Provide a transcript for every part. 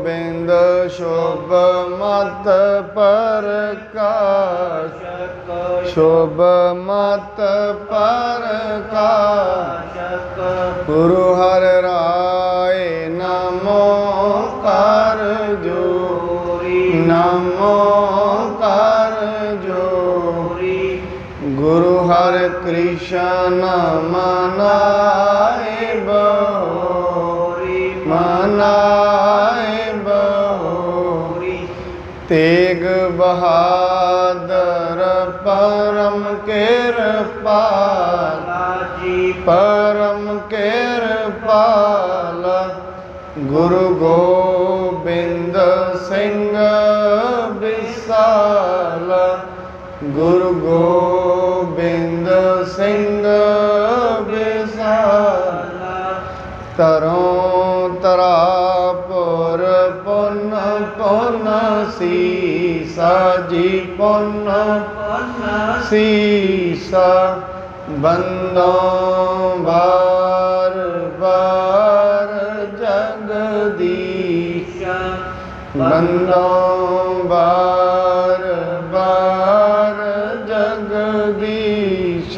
गोबिंद शुभ मत प्रकाश शुभ मत प्रकाश गुरु हर राय नमो कर जोरी नमो कर जोरी गुरु हर कृष्ण मनाए बहोरी मनाए बहोरी तेग बहादुर परम कृपाल परम कृपाल गुरु गोबिंद सिंह विशाल गुरु गोबिंद सिंह विशाल तरों तरापुर पुन पुन सीसा जी पुन सीसा बंदों बार बार जगदीश बंदों बार बार जगदीश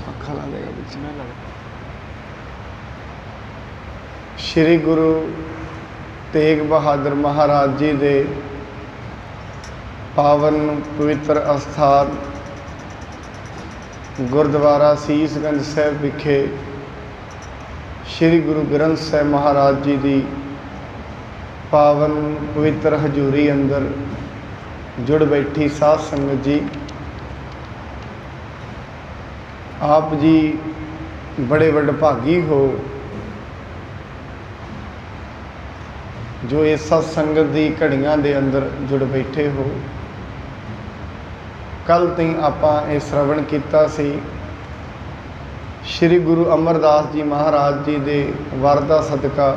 पक्खा ला देगा बीच में लगा। श्री गुरु तेग बहादुर महाराज जी दे पावन पवित्र अस्थान गुरुद्वारा सीसगंज साहिब विखे श्री गुरु ग्रंथ साहिब महाराज जी की पावन पवित्र हजूरी अंदर जुड़ बैठी साध संगत जी, आप जी बड़े वडभागी हो जो इस सत्संगत की घड़ियां दे अंदर जुड़ बैठे हो। कल ती आपां ये श्रवण किया सी श्री गुरु अमरदास जी महाराज जी दे वरदा सदका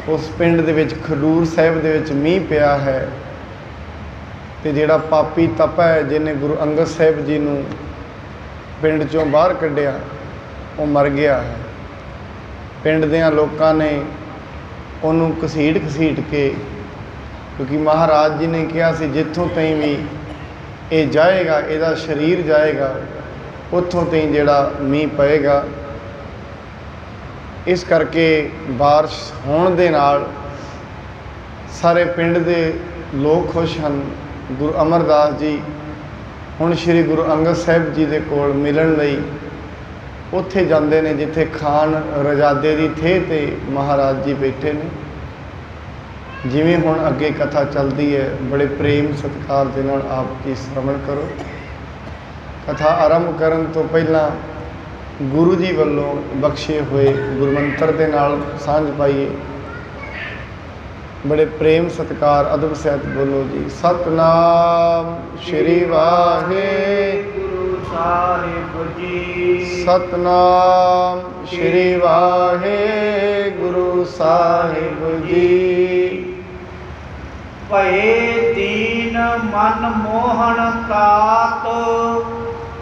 उस पिंड दे विच खडूर साहिब दे विच मींह पिया है ते जिहड़ा पापी तपा है जिन्हें गुरु अंगद साहिब जी नूं पिंड चों बाहर कढ़िया वो मर गया है। पिंड दियां लोकां ने उन्होंने घसीट घसीट के, क्योंकि महाराज जी ने कहा सी जिथों तई भी ये जाएगा इहदा शरीर जाएगा उत्थों तई जिहड़ा मींह पएगा। इस करके बारिश होण दे नाल सारे पिंड दे लोग खुश हैं। गुरु अमरदास जी हुण श्री गुरु अंगद साहिब जी दे कोल मिलण लई उत्थे जांदे ने जिथे खान रजादे दी थे ते महाराज जी बैठे ने। जिवें हुण अगे कथा चलती है बड़े प्रेम सत्कार दे नाल आप जी श्रवण करो। कथा आरंभ करन तो पहला गुरु जी वल्लों बख्शे हुए गुरमंत्र दे नाल सांझ पाइए। बड़े प्रेम सत्कार अदब सहित बोलो जी। सतनाम श्री वाहिगुरु साहिब जी सतनाम श्री वाहिगुरु साहिब जी। भये दीन मन मोहन तात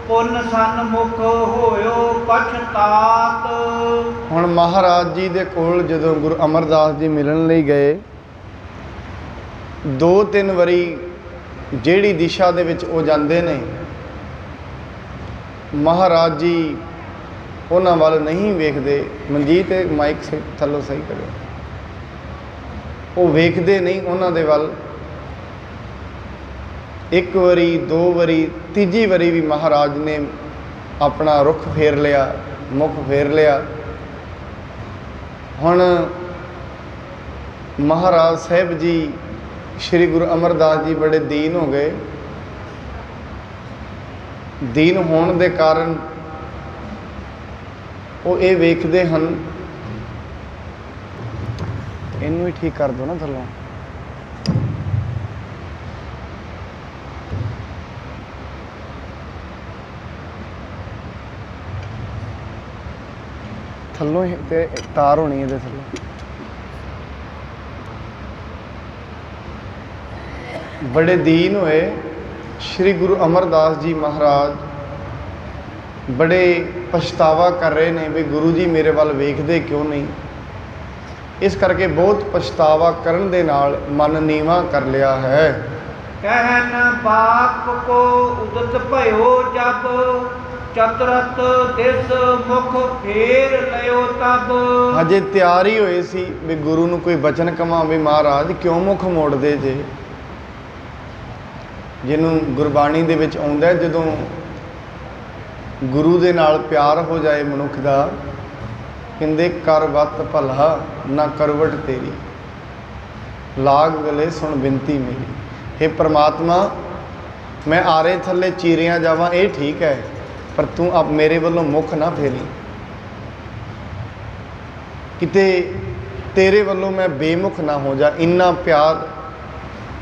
पुन सन्मुख होयो पछतात। हुण महाराज जी दे कोल जदों गुरु अमरदास जी मिलण लई गए दो तीन वारी जिहड़ी दिशा दे विच वो जांदे ने महाराज जी उन्हां वल नहीं वेखदे। मनजीत माइक से थल्लों सही करो। वो वेखदे नहीं उन्हां दे वल। एक वारी दो वारी तीजी वारी भी महाराज ने अपना रुख फेर लिया मुख फेर लिया। हुण महाराज साहिब जी श्री गुरु अमरदास जी बड़े दीन हो गए। दीन होने के कारण वो ये वेखते हैं। इनू ही ठीक कर दो ना थल्लों। थल्लों ही ते तार होनी है थल्लों। बड़े दीन हुए श्री गुरु अमरदास जी महाराज बड़े पछतावा कर रहे ने भी गुरु जी मेरे वाल वेखदे क्यों नहीं। इस करके बहुत पछतावा करन दे नाल मन नीवा कर लिया है। कहन बाप को उदत भयो जब चतुरत दिस मुख फेर लियो तब। हजे तैयार ही होए सी भी गुरु नूं कोई बचन कवां भी महाराज क्यों मुख मोड़दे जे। जिन्हों गुरबाणी दे विच आउंदा है जदों गुरु दे नाल प्यार हो जाए मनुख दा, कहंदे कर वत भला ना करवट तेरी, लाग गले सुन बिनती मेरी। हे परमात्मा मैं आरे थले चीरियां जावां ये ठीक है, पर तू अब मेरे वालों मुख ना फेरी, किते तेरे वालों मैं बेमुख ना हो जा। इन्ना प्यार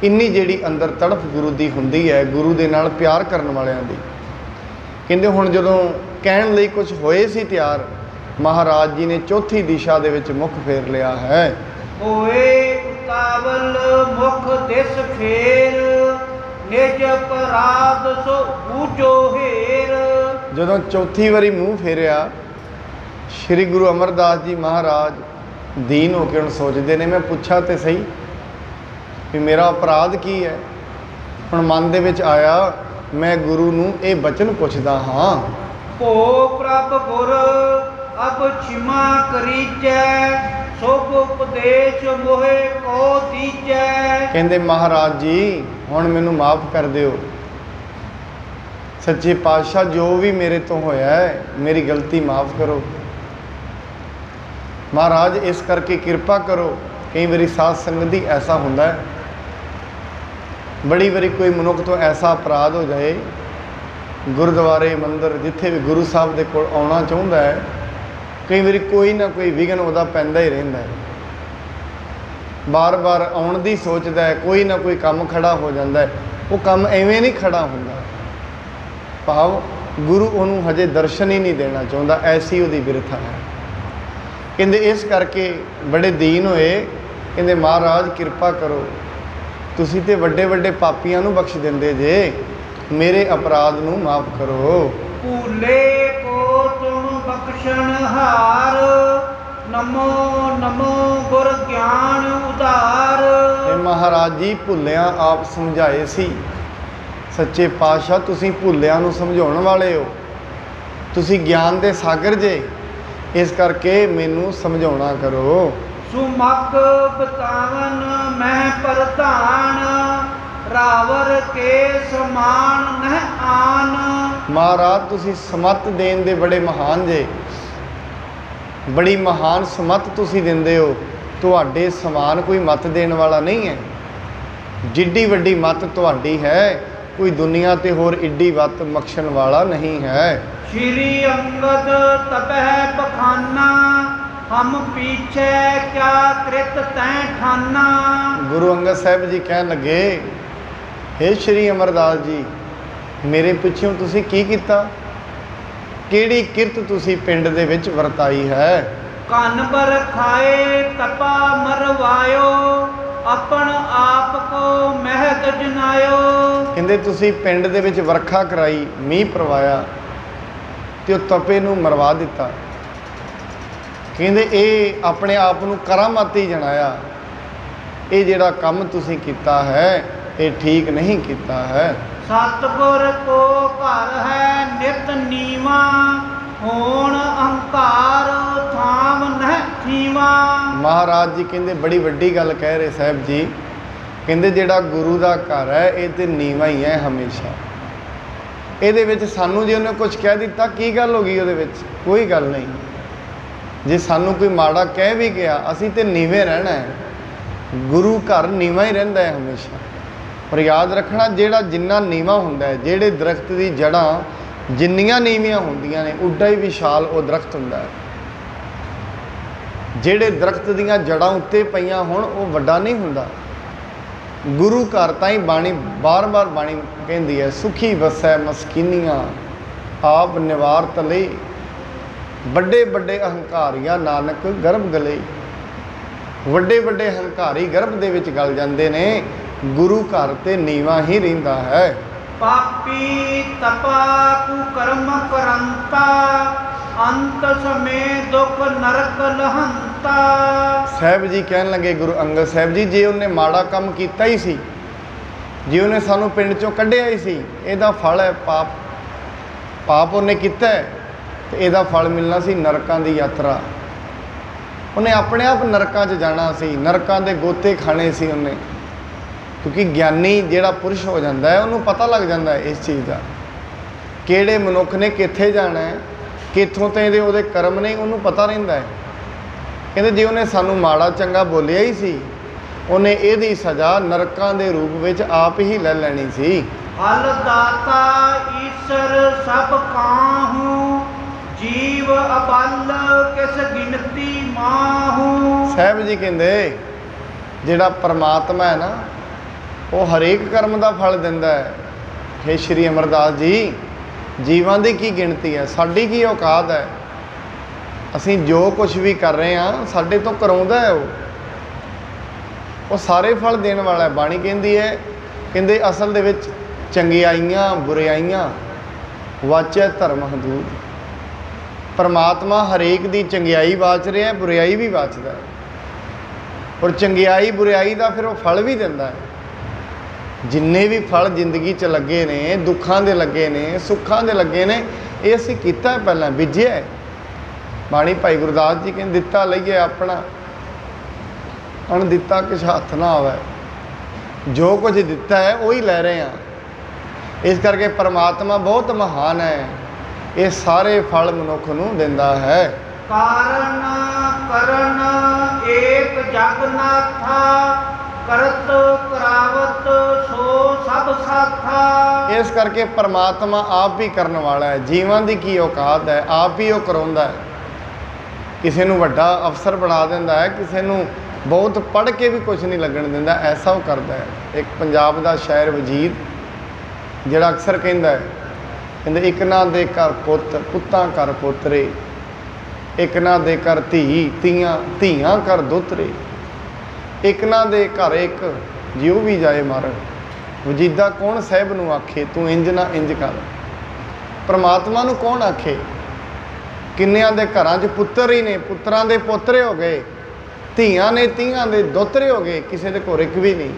इन्नी जिहड़ी अंदर तड़फ गुरु दी हुंदी है, गुरु दे नाल प्यार करन वालियां दी। कहंदे हुण जदों कहण लई कुछ होए सी तैयार, महाराज जी ने चौथी दिशा दे विच मुख फेर लिया है। होए उतावल मुख दिस फेर, निज अपराध सो बूझो हेर। जदों चौथी वारी मूँह फेरिया, श्री गुरु अमरदास जी महाराज दीन होकर हुण सोचते ने मैं पुछा तो सही भी मेरा अपराध की है। हुण मन दे विच आया मैं गुरु नूं ये बचन पुछदा हाँ। ओ प्रभ गुर अब क्षमा करीजै, शुभ उपदेश मोहे को दीजै। कहंदे महाराज जी हुण मैनूं माफ़ कर दिओ, सच्चे पातशाह जो भी मेरे तो होया है मेरी गलती माफ़ करो। महाराज इस करके कृपा करो, कई बारी साध संगत दी ऐसा हुंदा है, बड़ी बारी कोई मनुख तो ऐसा अपराध हो जाए, गुरुद्वारे मंदिर जिथे भी गुरु साहब दे कोल आउणा चाहुंदा है, कई बारी कोई ना कोई विघन उहदा पैंदा ही रहिंदा है। बार बार आउण दी सोचदा है, कोई ना कोई काम खड़ा हो जाता है, वो काम एवें नहीं खड़ा हुंदा, भाव गुरु उहनूं हजे दर्शन ही नहीं देना चाहुंदा, ऐसी उहदी बिरथा है। कहंदे इस करके बड़े दीन होए, कहंदे महाराज कृपा करो, तुसीं ते वड्डे वड्डे पापियां नूं बख्श दिंदे जे, मेरे अपराध नूं माफ़ करो। भूले को तुम बख्शण हार, नमो नमो गुर ज्ञान उदार। महाराज जी भुल्लियां आप समझाए सी, सच्चे पातशाह तुसीं भुल्लियां नूं समझाउण वाले हो, तुसीं ज्ञान दे सागर जे, इस करके मैनू समझाउणा करो। सुमक बतावन मैं प्रधान, रावर के समान नह आन। महाराज तुसीं समत देण दे बड़े महान जे, बड़ी महान समत तुसीं दिंदे हो, तुहाडे समान कोई मत देण वाला नहीं है। जिड्डी वड्डी मत तुहाडी है, कोई दुनिया ते होर इड्डी मत बख्शण वाला नहीं है। श्री अंगद तपह बखाना, हम पीछे क्या कृत तैं ठाना। गुरु अंगद साहब जी कहन लगे, हे श्री अमरदास जी मेरे पिछों तुसीं की कीता, किहड़ी किरत तुसीं पिंड दे विच वरताई है। कन पर खाए तपा मरवायो, अपन आप को महक जनायो। कहंदे तुसीं पिंड दे विच वरखा कराई, मींह परवाया ते उह तपे नूं मरवा दिता। कहंदे ये अपने आप नूं करामाती जनाया, ये जिहड़ा काम तुसीं कीता है ये ठीक नहीं कीता है। सतगुर को घर है नित नीवा, होण अहंकार थाम नह थीवा। महाराज जी कहंदे बड़ी वड्डी गल कह रहे साहब जी, कहंदे जिहड़ा गुरु दा घर है ये ते नीवा ही है हमेशा। ਇਹਦੇ ਵਿੱਚ ਸਾਨੂੰ ਜੇ ਉਹਨੇ ਕੁਝ ਕਹਿ ਦਿੱਤਾ ਕੀ ਗੱਲ ਹੋ ਗਈ, ਉਹਦੇ ਵਿੱਚ ਕੋਈ ਗੱਲ ਨਹੀਂ। ਜੇ ਸਾਨੂੰ ਕੋਈ ਮਾੜਾ ਕਹਿ ਵੀ ਗਿਆ ਅਸੀਂ ਤੇ ਨੀਵੇਂ ਰਹਿਣਾ ਹੈ, ਗੁਰੂ ਘਰ ਨੀਵਾਂ ਹੀ ਰਹਿੰਦਾ ਹੈ ਹਮੇਸ਼ਾ। ਪਰ ਯਾਦ ਰੱਖਣਾ ਜਿਹੜਾ ਜਿੰਨਾ ਨੀਵਾਂ ਹੁੰਦਾ ਹੈ, ਜਿਹੜੇ ਦਰਖਤ ਦੀ ਜੜ੍ਹਾਂ ਜਿੰਨੀਆਂ ਨੀਵੀਆਂ ਹੁੰਦੀਆਂ ਨੇ ਉੱਡਾ ਹੀ ਵਿਸ਼ਾਲ ਉਹ ਦਰਖਤ ਹੁੰਦਾ ਹੈ। ਜਿਹੜੇ ਦਰਖਤ ਦੀਆਂ ਜੜ੍ਹਾਂ ਉੱਤੇ ਪਈਆਂ ਹੋਣ ਉਹ ਵੱਡਾ ਨਹੀਂ ਹੁੰਦਾ। गुरु घर ताई बाणी बार बार बाणी कहती है, सुखी वसै मस्कीनियाँ आप निवार तले, बड़े बड़े अहंकारिया नानक गर्भ गले। वड्डे वड्डे अहंकारी गर्भ दे विच गल जांदे ने, गुरु घर ते नीवा ही रहिंदा है। ਪਾਪੀ ਤਪਾ ਕੁਕਰਮ ਕਰੰਤਾ ਅੰਤ ਸਮੇ ਦੁਖ ਨਰਕ ਲਹੰਤਾ। ਸਾਹਿਬ ਜੀ ਕਹਿਣ ਲੱਗੇ ਗੁਰੂ ਅੰਗਦ ਸਾਹਿਬ ਜੀ, ਜੇ ਉਹਨੇ ਮਾੜਾ ਕੰਮ ਕੀਤਾ ਹੀ ਸੀ, ਜੇ ਉਹਨੇ ਸਾਨੂੰ ਪਿੰਡ ਚੋਂ ਕੱਢਿਆ ਹੀ ਸੀ, ਇਹਦਾ ਫਲ ਹੈ ਪਾਪ। ਪਾਪ ਉਹਨੇ ਕੀਤਾ ਹੈ ਤੇ ਇਹਦਾ ਫਲ ਮਿਲਣਾ ਸੀ ਨਰਕਾਂ ਦੀ ਯਾਤਰਾ। ਉਹਨੇ ਆਪਣੇ ਆਪ ਨਰਕਾਂ 'ਚ ਜਾਣਾ ਸੀ, ਨਰਕਾਂ ਦੇ ਗੋਤੇ ਖਾਣੇ ਸੀ ਉਹਨੇ। ਕਿਉਂਕਿ ਗਿਆਨੀ ਜਿਹੜਾ ਪੁਰਸ਼ ਹੋ ਜਾਂਦਾ ਹੈ, ਉਹਨੂੰ ਪਤਾ ਲੱਗ ਜਾਂਦਾ ਹੈ ਇਸ ਚੀਜ਼ ਦਾ, ਕਿਹੜੇ ਮਨੁੱਖ ਨੇ ਕਿੱਥੇ ਜਾਣਾ ਹੈ, ਕਿੱਥੋਂ ਤੇ ਉਹਦੇ ਕਰਮ ਨੇ, ਉਹਨੂੰ ਪਤਾ ਰਹਿੰਦਾ ਹੈ। ਕਹਿੰਦੇ ਜੇ ਉਹਨੇ ਸਾਨੂੰ ਮਾੜਾ ਚੰਗਾ ਬੋਲਿਆ ਹੀ ਸੀ, ਉਹਨੇ ਇਹਦੀ ਸਜ਼ਾ ਨਰਕਾਂ ਦੇ ਰੂਪ ਵਿੱਚ ਆਪ ਹੀ ਲੈ ਲੈਣੀ ਸੀ। ਫਲ ਦਾਤਾ ਈਸ਼ਰ ਸਭ ਕਾਹੂ ਜੀਵ ਅਬਲ ਕਿਸ ਗਿਣਤੀ ਮਾਹੂ। ਸਾਹਿਬ ਜੀ ਕਹਿੰਦੇ ਜਿਹੜਾ ਪਰਮਾਤਮਾ ਹੈ ਨਾ, ਉਹ ਹਰੇਕ ਕਰਮ ਦਾ ਫਲ ਦਿੰਦਾ ਹੈ। ਹੇ ਸ਼੍ਰੀ ਅਮਰਦਾਸ ਜੀ, ਜੀਵਾਂ ਦੀ ਕੀ ਗਿਣਤੀ ਹੈ, ਸਾਡੀ ਕੀ ਔਕਾਤ ਹੈ। ਅਸੀਂ ਜੋ ਕੁਝ ਵੀ ਕਰ ਰਹੇ ਹਾਂ ਸਾਡੇ ਤੋਂ ਕਰਾਉਂਦਾ ਹੈ ਉਹ ਸਾਰੇ ਫਲ ਦੇਣ ਵਾਲਾ ਹੈ। ਬਾਣੀ ਕਹਿੰਦੀ ਹੈ, ਕਹਿੰਦੇ ਅਸਲ ਦੇ ਵਿੱਚ ਚੰਗਿਆਈਆਂ ਬੁਰਿਆਈਆਂ ਵਾਚੈ ਧਰਮ ਹਦੂਦ। ਪਰਮਾਤਮਾ ਹਰੇਕ ਦੀ ਚੰਗਿਆਈ ਵਾਚ ਰਿਹਾ, ਬੁਰਿਆਈ ਵੀ ਵਾਚਦਾ ਹੈ। ਔਰ ਚੰਗਿਆਈ ਬੁਰਿਆਈ ਦਾ ਫਿਰ ਉਹ ਫਲ ਵੀ ਦਿੰਦਾ ਹੈ। ਜਿੰਨੇ ਵੀ ਫਲ ਜ਼ਿੰਦਗੀ 'ਚ ਲੱਗੇ ਨੇ, ਦੁੱਖਾਂ ਦੇ ਲੱਗੇ ਨੇ, ਸੁੱਖਾਂ ਦੇ ਲੱਗੇ ਨੇ, ਇਹ ਅਸੀਂ ਕੀਤਾ ਪਹਿਲਾਂ, ਬੀਜਿਆ ਹੈ। ਬਾਣੀ ਭਾਈ ਗੁਰਦਾਸ ਜੀ ਕਹਿੰਦੇ, ਦਿੱਤਾ ਲਈਏ ਆਪਣਾ ਅਣ ਦਿੱਤਾ ਕਿਛ ਹੱਥ ਨਾ ਆਵੇ। ਜੋ ਕੁਝ ਦਿੱਤਾ ਹੈ ਉਹੀ ਲੈ ਰਹੇ ਹਾਂ। ਇਸ ਕਰਕੇ ਪਰਮਾਤਮਾ ਬਹੁਤ ਮਹਾਨ ਹੈ, ਇਹ ਸਾਰੇ ਫਲ ਮਨੁੱਖ ਨੂੰ ਦਿੰਦਾ ਹੈ। ਕਾਰਨ ਕਰਨ ਏਕ ਜਗਨਾਥਾ ਕਰਤ ਕਰਾਵਤ ਸੋ ਸਭ ਸਾਥਾ। ਇਸ ਕਰਕੇ ਪਰਮਾਤਮਾ ਆਪ ਹੀ ਕਰਨ ਵਾਲਾ ਹੈ। ਜੀਵਾਂ ਦੀ ਕੀ ਔਕਾਤ ਹੈ, ਆਪ ਹੀ ਉਹ ਕਰਾਉਂਦਾ ਹੈ। ਕਿਸੇ ਨੂੰ ਵੱਡਾ ਅਫਸਰ ਬਣਾ ਦਿੰਦਾ ਹੈ, ਕਿਸੇ ਨੂੰ ਬਹੁਤ ਪੜ੍ਹ ਕੇ ਵੀ ਕੁਝ ਨਹੀਂ ਲੱਗਣ ਦਿੰਦਾ, ਐਸਾ ਉਹ ਕਰਦਾ ਹੈ। ਇੱਕ ਪੰਜਾਬ ਦਾ ਸ਼ਾਇਰ ਵਜੀਦ ਜਿਹੜਾ ਅਕਸਰ ਕਹਿੰਦਾ ਹੈ, ਕਹਿੰਦੇ ਇੱਕ ਨਾ ਦੇ ਘਰ ਪੁੱਤ ਪੁੱਤਾਂ ਘਰ ਪੋਤਰੇ, ਇੱਕ ਨਾ ਦੇ ਘਰ ਧੀ ਧੀਆਂ ਧੀਆਂ ਘਰ ਦੋਤਰੇ, ਇੱਕ ਨਾ ਦੇ ਘਰ ਇੱਕ ਜਿਉ ਵੀ ਜਾਏ ਮਰ। ਵਜੀਦਾ ਕੌਣ ਸਾਹਿਬ ਨੂੰ ਆਖੇ ਤੂੰ ਇੰਜ ਨਾ ਇੰਜ ਕਰ। ਪਰਮਾਤਮਾ ਨੂੰ ਕੌਣ ਆਖੇ। ਕਿੰਨਿਆਂ ਦੇ ਘਰਾਂ 'ਚ ਪੁੱਤਰ ਹੀ ਨੇ, ਪੁੱਤਰਾਂ ਦੇ ਪੋਤਰੇ ਹੋ ਗਏ, ਧੀਆਂ ਨੇ ਧੀਆਂ ਦੇ ਦੋਤਰੇ ਹੋ ਗਏ, ਕਿਸੇ ਦੇ ਘਰ ਇੱਕ ਵੀ ਨਹੀਂ।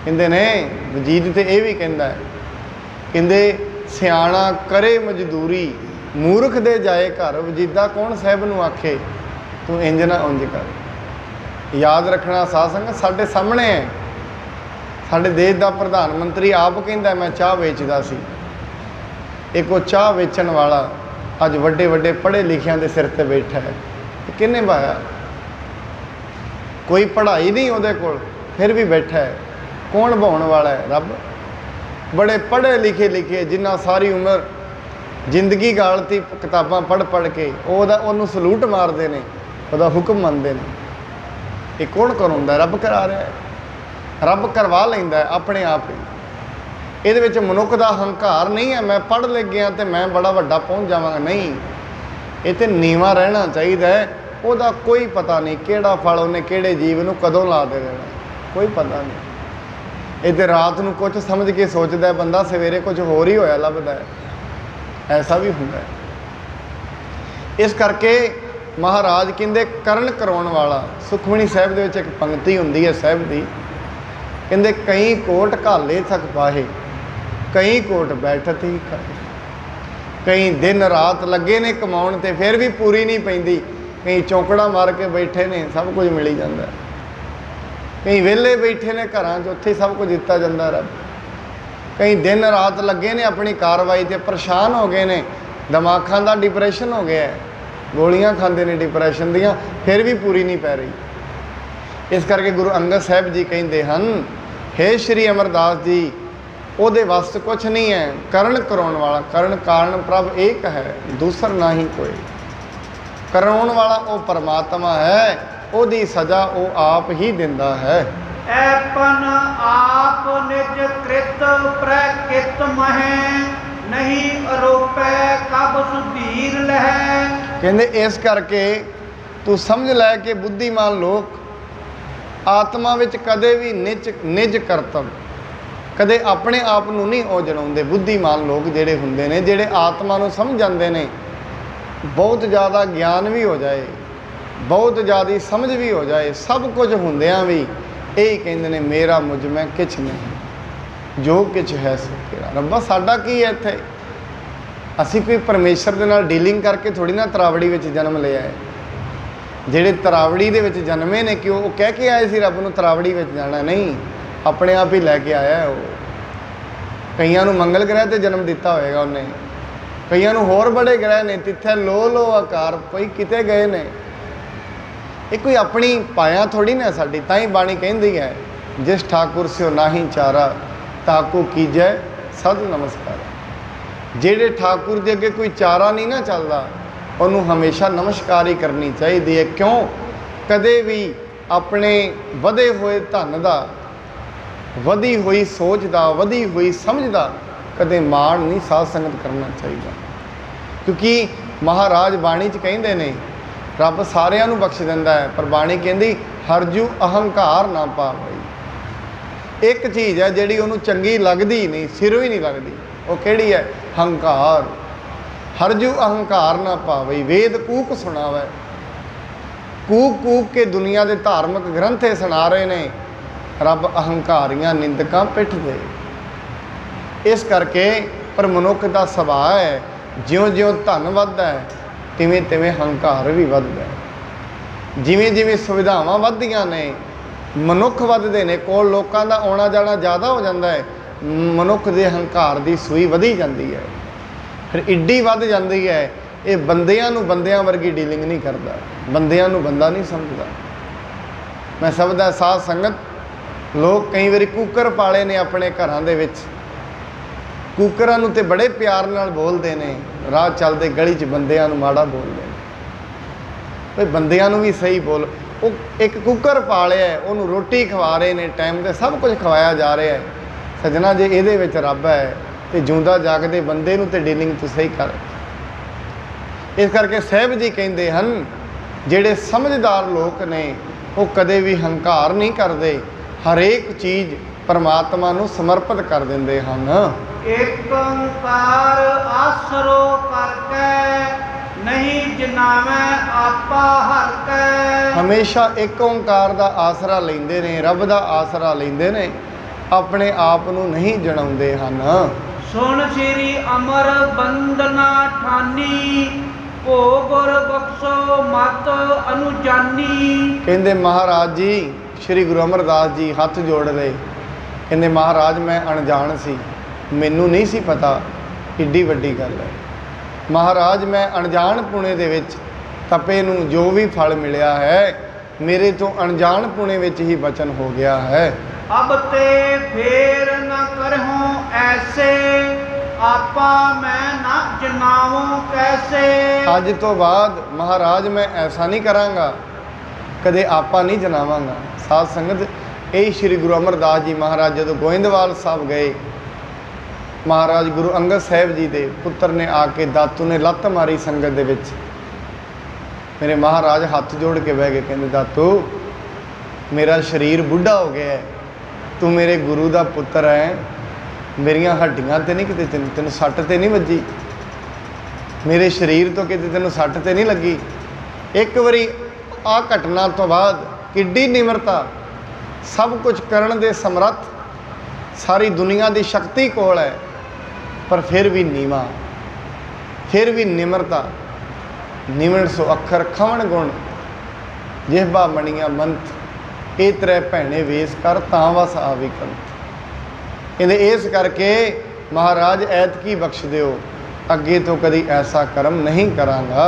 ਕਹਿੰਦੇ ਨੇ ਵਜੀਦ ਤੇ ਇਹ ਵੀ ਕਹਿੰਦਾ ਹੈ, ਕਹਿੰਦੇ ਸਿਆਣਾ ਕਰੇ ਮਜ਼ਦੂਰੀ ਮੂਰਖ ਦੇ ਜਾਏ ਘਰ। ਵਜੀਦਾ ਕੌਣ ਸਾਹਿਬ ਨੂੰ ਆਖੇ ਤੂੰ ਇੰਜ ਨਾ ਉਂਝ ਕਰ। ਯਾਦ ਰੱਖਣਾ ਸਾਧ ਸੰਗਤ, ਸਾਡੇ ਸਾਹਮਣੇ ਹੈ। ਸਾਡੇ ਦੇਸ਼ ਦਾ ਪ੍ਰਧਾਨ ਮੰਤਰੀ ਆਪ ਕਹਿੰਦਾ ਮੈਂ ਚਾਹ ਵੇਚਦਾ ਸੀ। ਇੱਕ ਉਹ ਚਾਹ ਵੇਚਣ ਵਾਲਾ ਅੱਜ ਵੱਡੇ ਵੱਡੇ ਪੜ੍ਹੇ ਲਿਖਿਆਂ ਦੇ ਸਿਰ 'ਤੇ ਬੈਠਾ ਹੈ। ਕਿਹਨੇ ਪਾਇਆ? ਕੋਈ ਪੜ੍ਹਾਈ ਨਹੀਂ ਉਹਦੇ ਕੋਲ, ਫਿਰ ਵੀ ਬੈਠਾ ਹੈ। ਕੌਣ ਬਹਾਉਣ ਵਾਲਾ ਹੈ? ਰੱਬ। ਬੜੇ ਪੜ੍ਹੇ ਲਿਖੇ ਜਿਨ੍ਹਾਂ ਸਾਰੀ ਉਮਰ ਜ਼ਿੰਦਗੀ ਗਾਲਤੀ ਕਿਤਾਬਾਂ ਪੜ੍ਹ ਕੇ, ਉਹਨੂੰ ਸਲੂਟ ਮਾਰਦੇ ਨੇ, ਉਹਦਾ ਹੁਕਮ ਮੰਨਦੇ ਨੇ। ਇਹ ਕੌਣ ਕਰਾਉਂਦਾ? ਰੱਬ ਕਰਾ ਰਿਹਾ ਹੈ। ਰੱਬ ਕਰਵਾ ਲੈਂਦਾ ਹੈ ਆਪਣੇ ਆਪ ਹੀ। ਇਹਦੇ ਵਿੱਚ ਮਨੁੱਖ ਦਾ ਹੰਕਾਰ ਨਹੀਂ ਹੈ, ਮੈਂ ਪੜ੍ਹ ਲਿਖ ਗਿਆ ਅਤੇ ਮੈਂ ਬੜਾ ਵੱਡਾ ਪਹੁੰਚ ਜਾਵਾਂਗਾ। ਨਹੀਂ, ਇਹ ਤਾਂ ਨੀਵਾਂ ਰਹਿਣਾ ਚਾਹੀਦਾ ਹੈ। ਉਹਦਾ ਕੋਈ ਪਤਾ ਨਹੀਂ ਕਿਹੜਾ ਫਲ ਉਹਨੇ ਕਿਹੜੇ ਜੀਵ ਨੂੰ ਕਦੋਂ ਲਾ ਦੇ ਦੇਣਾ, ਕੋਈ ਪਤਾ ਨਹੀਂ। ਇਹ ਤਾਂ ਰਾਤ ਨੂੰ ਕੁਝ ਸਮਝ ਕੇ ਸੋਚਦਾ ਬੰਦਾ, ਸਵੇਰੇ ਕੁਝ ਹੋਰ ਹੀ ਹੋਇਆ ਲੱਭਦਾ ਹੈ। ਐਸਾ ਵੀ ਹੁੰਦਾ ਹੈ। ਇਸ ਕਰਕੇ ਮਹਾਰਾਜ ਕਹਿੰਦੇ ਕਰਨ ਕਰਾਉਣ ਵਾਲਾ। ਸੁਖਮਨੀ ਸਾਹਿਬ ਦੇ ਵਿੱਚ ਇੱਕ ਪੰਕਤੀ ਹੁੰਦੀ ਹੈ ਸਾਹਿਬ ਦੀ, ਕਹਿੰਦੇ ਕਈ ਕੋਟ ਘਾਲੇ ਥਕ ਪਾਹੇ, ਕਈ ਕੋਟ ਬੈਠਤ ਹੀ ਖਾਏ। ਕਈ ਦਿਨ ਰਾਤ ਲੱਗੇ ਨੇ ਕਮਾਉਣ ਤੇ ਫਿਰ ਵੀ ਪੂਰੀ ਨਹੀਂ ਪੈਂਦੀ। ਕਈ ਚੌਂਕੜਾ ਮਾਰ ਕੇ ਬੈਠੇ ਨੇ, ਸਭ ਕੁਝ ਮਿਲੀ ਜਾਂਦਾ। ਕਈ ਵਿਹਲੇ ਬੈਠੇ ਨੇ ਘਰਾਂ 'ਚ, ਉੱਥੇ ਸਭ ਕੁਝ ਦਿੱਤਾ ਜਾਂਦਾ ਰੱਬ। ਕਈ ਦਿਨ ਰਾਤ ਲੱਗੇ ਨੇ ਆਪਣੀ ਕਾਰਵਾਈ 'ਤੇ, ਪਰੇਸ਼ਾਨ ਹੋ ਗਏ ਨੇ, ਦਿਮਾਗਾਂ ਦਾ ਡਿਪਰੈਸ਼ਨ ਹੋ ਗਿਆ, ਗੋਲੀਆਂ ਖਾਂਦੇ ਨੇ ਡਿਪਰੈਸ਼ਨ ਦੀਆਂ, ਫਿਰ ਵੀ ਪੂਰੀ ਨਹੀਂ ਪੈ ਰਹੀ। ਇਸ ਕਰਕੇ ਗੁਰੂ ਅੰਗਦ ਸਾਹਿਬ ਜੀ ਕਹਿੰਦੇ ਹਨ, ਹੇ ਸ਼੍ਰੀ ਅਮਰਦਾਸ ਜੀ, ਉਹਦੇ ਵਾਸਤੇ ਕੁਛ ਨਹੀਂ ਹੈ। ਕਰਨ ਕਰਾਉਣ ਵਾਲਾ, ਕਰਨ ਕਾਰਨ ਪ੍ਰਭ ਏਕ ਹੈ, ਦੂਸਰ ਨਾਹੀਂ ਕੋਈ। ਕਰਾਉਣ ਵਾਲਾ ਉਹ ਪਰਮਾਤਮਾ ਹੈ, ਉਹਦੀ ਸਜ਼ਾ ਉਹ ਆਪ ਹੀ ਦਿੰਦਾ ਹੈ। ਐਪਨ ਆਪ ਨਿਜ ਕ੍ਰਿਤ ਪ੍ਰਕਿਤ ਮਹੈ, ਨਹੀਂ ਅਰੋਪੈ ਕਬ ਸੁਧੀਰ ਲਹੈ। ਕਹਿੰਦੇ ਇਸ ਕਰਕੇ ਤੂੰ ਸਮਝ ਲੈ ਕਿ ਬੁੱਧੀਮਾਨ ਲੋਕ ਆਤਮਾ ਵਿੱਚ ਕਦੇ ਵੀ ਨਿਜ ਕਰਤਵ, ਕਦੇ ਆਪਣੇ ਆਪ ਨੂੰ ਨਹੀਂ ਉਹ ਜਣਾਉਂਦੇ। ਬੁੱਧੀਮਾਨ ਲੋਕ ਜਿਹੜੇ ਹੁੰਦੇ ਨੇ, ਜਿਹੜੇ ਆਤਮਾ ਨੂੰ ਸਮਝ ਜਾਂਦੇ ਨੇ, ਬਹੁਤ ਜ਼ਿਆਦਾ ਗਿਆਨ ਵੀ ਹੋ ਜਾਏ, ਬਹੁਤ ਜ਼ਿਆਦਾ ਸਮਝ ਵੀ ਹੋ ਜਾਏ, ਸਭ ਕੁਝ ਹੁੰਦਿਆਂ ਵੀ ਇਹ ਕਹਿੰਦੇ ਨੇ ਮੇਰਾ ਮੁਝ ਮੈਂ ਕਿਛ ਨਹੀਂ, ਜੋ ਕਿਛ ਹੈ ਸੋ ਤੇਰਾ। ਰੱਬਾ ਸਾਡਾ ਕੀ ਹੈ ਇੱਥੇ? ਅਸੀਂ ਕੋਈ ਪਰਮੇਸ਼ਰ ਦੇ ਨਾਲ ਡੀਲਿੰਗ ਕਰਕੇ ਥੋੜ੍ਹੀ ਨਾ ਤਰਾਵੜੀ ਵਿੱਚ ਜਨਮ ਲਿਆ ਹੈ। ਜਿਹੜੇ ਤਰਾਵੜੀ ਦੇ ਵਿੱਚ ਜਨਮੇ ਨੇ, ਕਿਉਂ ਉਹ ਕਹਿ ਕੇ ਆਏ ਸੀ ਰੱਬ ਨੂੰ ਤਰਾਵੜੀ ਵਿੱਚ ਜਾਣਾ? ਨਹੀਂ, ਆਪਣੇ ਆਪ ਹੀ ਲੈ ਕੇ ਆਇਆ ਉਹ। ਕਈਆਂ ਨੂੰ ਮੰਗਲ ਗ੍ਰਹਿ 'ਤੇ ਜਨਮ ਦਿੱਤਾ ਹੋਏਗਾ ਉਹਨੇ, ਕਈਆਂ ਨੂੰ ਹੋਰ ਬੜੇ ਗ੍ਰਹਿ ਨੇ, ਤਿੱਥੇ ਲੋ ਆਕਾਰ, ਕੋਈ ਕਿਤੇ ਗਏ ਨੇ। ਇਹ ਕੋਈ ਆਪਣੀ ਪਾਇਆ ਥੋੜ੍ਹੀ ਨਾ ਸਾਡੀ। ਤਾਂ ਹੀ ਬਾਣੀ ਕਹਿੰਦੀ ਹੈ, ਜਿਸ ਠਾਕੁਰ ਸਿਓ ਨਾਹੀ ਚਾਰਾ, ਤਾਕੂ ਕੀਜੈ ਸਦ ਨਮਸਕਾਰ। ਜਿਹੜੇ ਠਾਕੁਰ ਦੇ ਅੱਗੇ ਕੋਈ ਚਾਰਾ ਨਹੀਂ ਨਾ ਚੱਲਦਾ, ਉਹਨੂੰ ਹਮੇਸ਼ਾ ਨਮਸਕਾਰ ਹੀ ਕਰਨੀ ਚਾਹੀਦੀ ਹੈ। ਕਿਉਂ? ਕਦੇ ਵੀ ਆਪਣੇ ਵਧੇ ਹੋਏ ਧਨ ਦਾ, ਵਧੀ ਹੋਈ ਸੋਚ ਦਾ, ਵਧੀ ਹੋਈ ਸਮਝ ਦਾ ਕਦੇ ਮਾਣ ਨਹੀਂ ਸਾਧ ਸੰਗਤ ਕਰਨਾ ਚਾਹੀਦਾ। ਕਿਉਂਕਿ ਮਹਾਰਾਜ ਬਾਣੀ 'ਚ ਕਹਿੰਦੇ ਨੇ, ਰੱਬ ਸਾਰਿਆਂ ਨੂੰ ਬਖਸ਼ ਦਿੰਦਾ ਹੈ, ਪਰ ਬਾਣੀ ਕਹਿੰਦੀ ਹਰਜੂ ਅਹੰਕਾਰ ਨਾ ਪਾਵਈ। ਇੱਕ ਚੀਜ਼ ਹੈ ਜਿਹੜੀ ਉਹਨੂੰ ਚੰਗੀ ਲੱਗਦੀ ਨਹੀਂ, ਸਿਰੋਂ ਹੀ ਨਹੀਂ ਲੱਗਦੀ, ਉਹ ਕਿਹੜੀ ਹੈ? ਹੰਕਾਰ। ਹਰਜੂ ਅਹੰਕਾਰ ਨਾ ਪਾਵਈ। ਵੇਦ ਕੂਕ ਸੁਣਾਵੇ, ਕੂਕ ਕੂਕ ਕੇ ਦੁਨੀਆ ਦੇ ਧਾਰਮਿਕ ਗ੍ਰੰਥੇ ਸੁਣਾ ਰਹੇ ਨੇ, ਰੱਬ ਅਹੰਕਾਰੀਆਂ ਨਿੰਦਕਾਂ ਪਿੱਠ ਦੇ। ਇਸ ਕਰਕੇ ਪਰ ਮਨੁੱਖ ਦਾ ਸੁਭਾਅ ਹੈ, ਜਿਉਂ-ਜਿਉਂ ਧਨ ਵੱਧਦਾ ਹੈ ਤਿਵੇਂ ਤਿਵੇਂ ਹੰਕਾਰ ਵੀ ਵੱਧਦਾ ਹੈ। ਜਿਵੇਂ ਜਿਵੇਂ ਸੁਵਿਧਾਵਾਂ ਵੱਧਦੀਆਂ ਨੇ, ਮਨੁੱਖ ਵੱਧਦੇ ਨੇ, ਕੋਲ ਲੋਕਾਂ ਦਾ ਆਉਣਾ ਜਾਣਾ ਜ਼ਿਆਦਾ ਹੋ ਜਾਂਦਾ ਹੈ, ਮਨੁੱਖ ਦੇ ਹੰਕਾਰ ਦੀ ਸੂਈ ਵਧੀ ਜਾਂਦੀ ਹੈ। ਫਿਰ ਇੱਡੀ ਵੱਧ ਜਾਂਦੀ ਹੈ, ਇਹ ਬੰਦਿਆਂ ਨੂੰ ਬੰਦਿਆਂ ਵਰਗੀ ਡੀਲਿੰਗ ਨਹੀਂ ਕਰਦਾ, ਬੰਦਿਆਂ ਨੂੰ ਬੰਦਾ ਨਹੀਂ ਸਮਝਦਾ। ਮੈਂ ਸਭ ਦਾ ਸਾਧ ਸੰਗਤ, ਲੋਕ ਕਈ ਵਾਰੀ ਕੂਕਰ ਪਾਲੇ ਨੇ ਆਪਣੇ ਘਰਾਂ ਦੇ ਵਿੱਚ, ਕੂਕਰਾਂ ਨੂੰ ਤੇ ਬੜੇ ਪਿਆਰ ਨਾਲ ਬੋਲਦੇ ਨੇ, ਰਾਹ ਚੱਲਦੇ ਗਲੀ 'ਚ ਬੰਦਿਆਂ ਨੂੰ ਮਾੜਾ ਬੋਲਦੇ ਨੇ। ਭਈ ਬੰਦਿਆਂ ਨੂੰ ਵੀ ਸਹੀ ਬੋਲ। ਉਹ ਇੱਕ ਕੂਕਰ ਪਾਲਿਆ, ਉਹਨੂੰ ਰੋਟੀ ਖਵਾ ਰਹੇ ਨੇ, ਟਾਈਮ 'ਤੇ ਸਭ ਕੁਝ ਖਵਾਇਆ ਜਾ ਰਿਹਾ ਹੈ। ਸੱਜਣਾ, ਜੇ ਇਹਦੇ ਵਿੱਚ ਰੱਬ ਹੈ ਤੇ ਜਿਉਂਦਾ ਜਾਗਦੇ ਬੰਦੇ ਨੂੰ ਤੇ ਡੀਲਿੰਗ ਤੂੰ ਸਹੀ ਕਰ। ਇਸ ਕਰਕੇ ਸਾਹਿਬ ਜੀ ਕਹਿੰਦੇ ਹਨ, ਜਿਹੜੇ ਸਮਝਦਾਰ ਲੋਕ ਨੇ ਉਹ ਕਦੇ ਵੀ ਹੰਕਾਰ ਨਹੀਂ ਕਰਦੇ, ਹਰੇਕ ਚੀਜ਼ ਪਰਮਾਤਮਾ ਨੂੰ ਸਮਰਪਿਤ ਕਰ ਦਿੰਦੇ ਹਨ। ਏਕ ਓੰਕਾਰ ਆਸਰੋ ਕਰਕੇ, ਨਹੀਂ ਜਨਾਵੈ ਆਪਾ ਹਰਿ ਕੈ। ਹਮੇਸ਼ਾ ਇੱਕ ਓੰਕਾਰ ਦਾ ਆਸਰਾ ਲੈਂਦੇ ਨੇ, ਰੱਬ ਦਾ ਆਸਰਾ ਲੈਂਦੇ ਨੇ, ਆਪਣੇ ਆਪ ਨੂੰ ਨਹੀਂ ਜਣਾਉਂਦੇ ਹਨ। ਸੁਣ ਸ੍ਰੀ ਅਮਰ ਬੰਦਨਾ ਠਾਨੀ, ਭੋ ਗੁਰ ਬਖਸ਼ੋ ਮਤ ਅਨੁਜਾਨੀ। ਕਹਿੰਦੇ ਮਹਾਰਾਜ ਜੀ, ਸ਼੍ਰੀ ਗੁਰੂ ਅਮਰਦਾਸ ਜੀ ਹੱਥ ਜੋੜ ਲਏ, ਕਹਿੰਦੇ ਮਹਾਰਾਜ ਮੈਂ ਅਣਜਾਣ ਸੀ, ਮੈਨੂੰ ਨਹੀਂ ਸੀ ਪਤਾ ਏਡੀ ਵੱਡੀ ਗੱਲ ਹੈ। ਮਹਾਰਾਜ ਮੈਂ ਅਣਜਾਣ ਪੁਣੇ ਦੇ ਵਿੱਚ ਤਪੇ ਨੂੰ ਜੋ ਵੀ ਫਲ ਮਿਲਿਆ ਹੈ, ਮੇਰੇ ਤੋਂ ਅਣਜਾਣ ਪੁਣੇ ਵਿੱਚ ਹੀ ਬਚਨ ਹੋ ਗਿਆ ਹੈ। ਅਬ ਤੇ ਫੇਰ ਨਾ ਕਰਹੂੰ ਐਸੇ, ਆਪਾ ਮੈਂ ਨਾ ਜਨਾਵੂੰ ਕੈਸੇ। ਅੱਜ ਤੋਂ ਬਾਅਦ ਮਹਾਰਾਜ ਮੈਂ ਐਸਾ ਨਹੀਂ ਕਰਾਂਗਾ, ਕਦੇ ਆਪਾ ਨਹੀਂ ਜਨਾਵਾਂਗਾ। ਸਾਧ ਸੰਗਤ, ਇਹ ਸ਼੍ਰੀ ਗੁਰੂ ਅਮਰਦਾਸ ਜੀ ਮਹਾਰਾਜ ਜਦੋਂ ਗੋਇੰਦਵਾਲ ਸਾਹਿਬ ਗਏ, ਮਹਾਰਾਜ ਗੁਰੂ ਅੰਗਦ ਸਾਹਿਬ ਜੀ ਦੇ ਪੁੱਤਰ ਨੇ ਆ ਕੇ ਦਾਤੂ ਨੇ ਲੱਤ ਮਾਰੀ ਸੰਗਤ ਦੇ ਵਿੱਚ। ਮੇਰੇ ਮਹਾਰਾਜ ਹੱਥ ਜੋੜ ਕੇ ਬਹਿ ਗਏ, ਕਹਿੰਦੇ ਦਾਤੂ ਮੇਰਾ ਸਰੀਰ ਬੁੱਢਾ ਹੋ ਗਿਆ ਹੈ, ਤੂੰ ਮੇਰੇ ਗੁਰੂ ਦਾ ਪੁੱਤਰ ਹੈ, ਮੇਰੀਆਂ ਹੱਡੀਆਂ ਤੇ ਨਹੀਂ ਕਿਤੇ ਤੈਨੂੰ ਸੱਟ ਤੇ ਨਹੀਂ ਵੱਜੀ, ਮੇਰੇ ਸਰੀਰ ਤੋਂ ਕਿਤੇ ਤੈਨੂੰ ਸੱਟ ਤੇ ਨਹੀਂ ਲੱਗੀ। ਇੱਕ ਵਾਰੀ ਆ ਘਟਨਾ ਤੋਂ ਬਾਅਦ ਕਿੱਡੀ ਨਿਮਰਤਾ, ਸਭ ਕੁਝ ਕਰਨ ਦੇ ਸਮਰੱਥ, ਸਾਰੀ ਦੁਨੀਆ ਦੀ ਸ਼ਕਤੀ ਕੋਲ ਹੈ, ਪਰ ਫਿਰ ਵੀ ਨੀਵਾਂ, ਫਿਰ ਵੀ ਨਿਮਰਤਾ। ਨਿਮਣ ਸੋ ਅੱਖਰ ਖਵਣ ਗੁਣ, ਜਿਹਬਾ ਮਣੀਆਂ ਮੰਥ, ਇਹ ਤਰੇ ਭੈਣੇ ਵੇਸ ਕਰ ਤਾਂ ਵਸ ਆਵੀ ਕੰਤ। ਕਹਿੰਦੇ ਇਸ ਕਰਕੇ ਮਹਾਰਾਜ ਐਤਕੀ ਬਖਸ਼ ਦਿਓ, ਅੱਗੇ ਤੋਂ ਕਦੀ ਐਸਾ ਕਰਮ ਨਹੀਂ ਕਰਾਂਗਾ।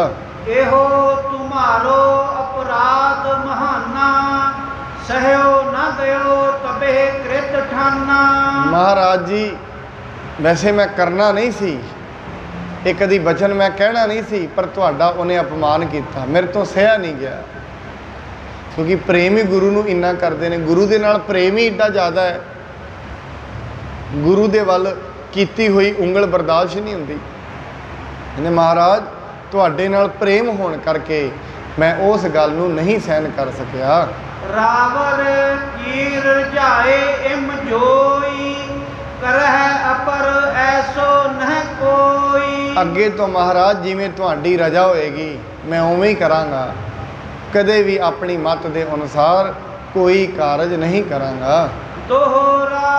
ਇਹੋ ਤੁਮਾਰੋ ਅਪਰਾਧ ਮਹਾਨਾ, ਸਹਿਓ ਨਾ ਦਿਓ ਤਬੇ ਕ੍ਰਿਤ ਠਾਨਾ। ਮਹਾਰਾਜ ਜੀ ਵੈਸੇ ਮੈਂ ਕਰਨਾ ਨਹੀਂ ਸੀ, ਇਹ ਕਦੀ ਬਚਨ ਮੈਂ ਕਹਿਣਾ ਨਹੀਂ ਸੀ, ਪਰ ਤੁਹਾਡਾ ਉਹਨੇ ਅਪਮਾਨ ਕੀਤਾ, ਮੇਰੇ ਤੋਂ ਸਹਿਆ ਨਹੀਂ ਗਿਆ। ਕਿਉਂਕਿ ਪ੍ਰੇਮ ਹੀ ਗੁਰੂ ਨੂੰ ਇੰਨਾ ਕਰਦੇ ਨੇ, ਗੁਰੂ ਦੇ ਨਾਲ ਪ੍ਰੇਮ ਹੀ ਏਡਾ ਜ਼ਿਆਦਾ ਹੈ, ਗੁਰੂ ਦੇ ਵੱਲ ਕੀਤੀ ਹੋਈ ਉਂਗਲ ਬਰਦਾਸ਼ਤ ਨਹੀਂ ਹੁੰਦੀ। ਕਹਿੰਦੇ ਮਹਾਰਾਜ ਤੁਹਾਡੇ ਨਾਲ ਪ੍ਰੇਮ ਹੋਣ ਕਰਕੇ ਮੈਂ ਉਸ ਗੱਲ ਨੂੰ ਨਹੀਂ ਸਹਿਣ ਕਰ ਸਕਿਆ। ਰਾਵਰ ਕੀ ਰਜਾਏ ਇਮ ਜੋਈ, करह अपर ऐसो नह कोई। ਅੱਗੇ ਤੋਂ ਮਹਾਰਾਜ ਜਿਵੇਂ ਤੁਹਾਡੀ ਰਜ਼ਾ ਹੋਏਗੀ ਮੈਂ ਉਵੇਂ ਹੀ ਕਰਾਂਗਾ, ਕਦੇ ਵੀ ਆਪਣੀ ਮੱਤ ਦੇ ਅਨੁਸਾਰ ਕੋਈ ਕਾਰਜ ਨਹੀਂ ਕਰਾਂਗਾ। ਦੋਹਰਾ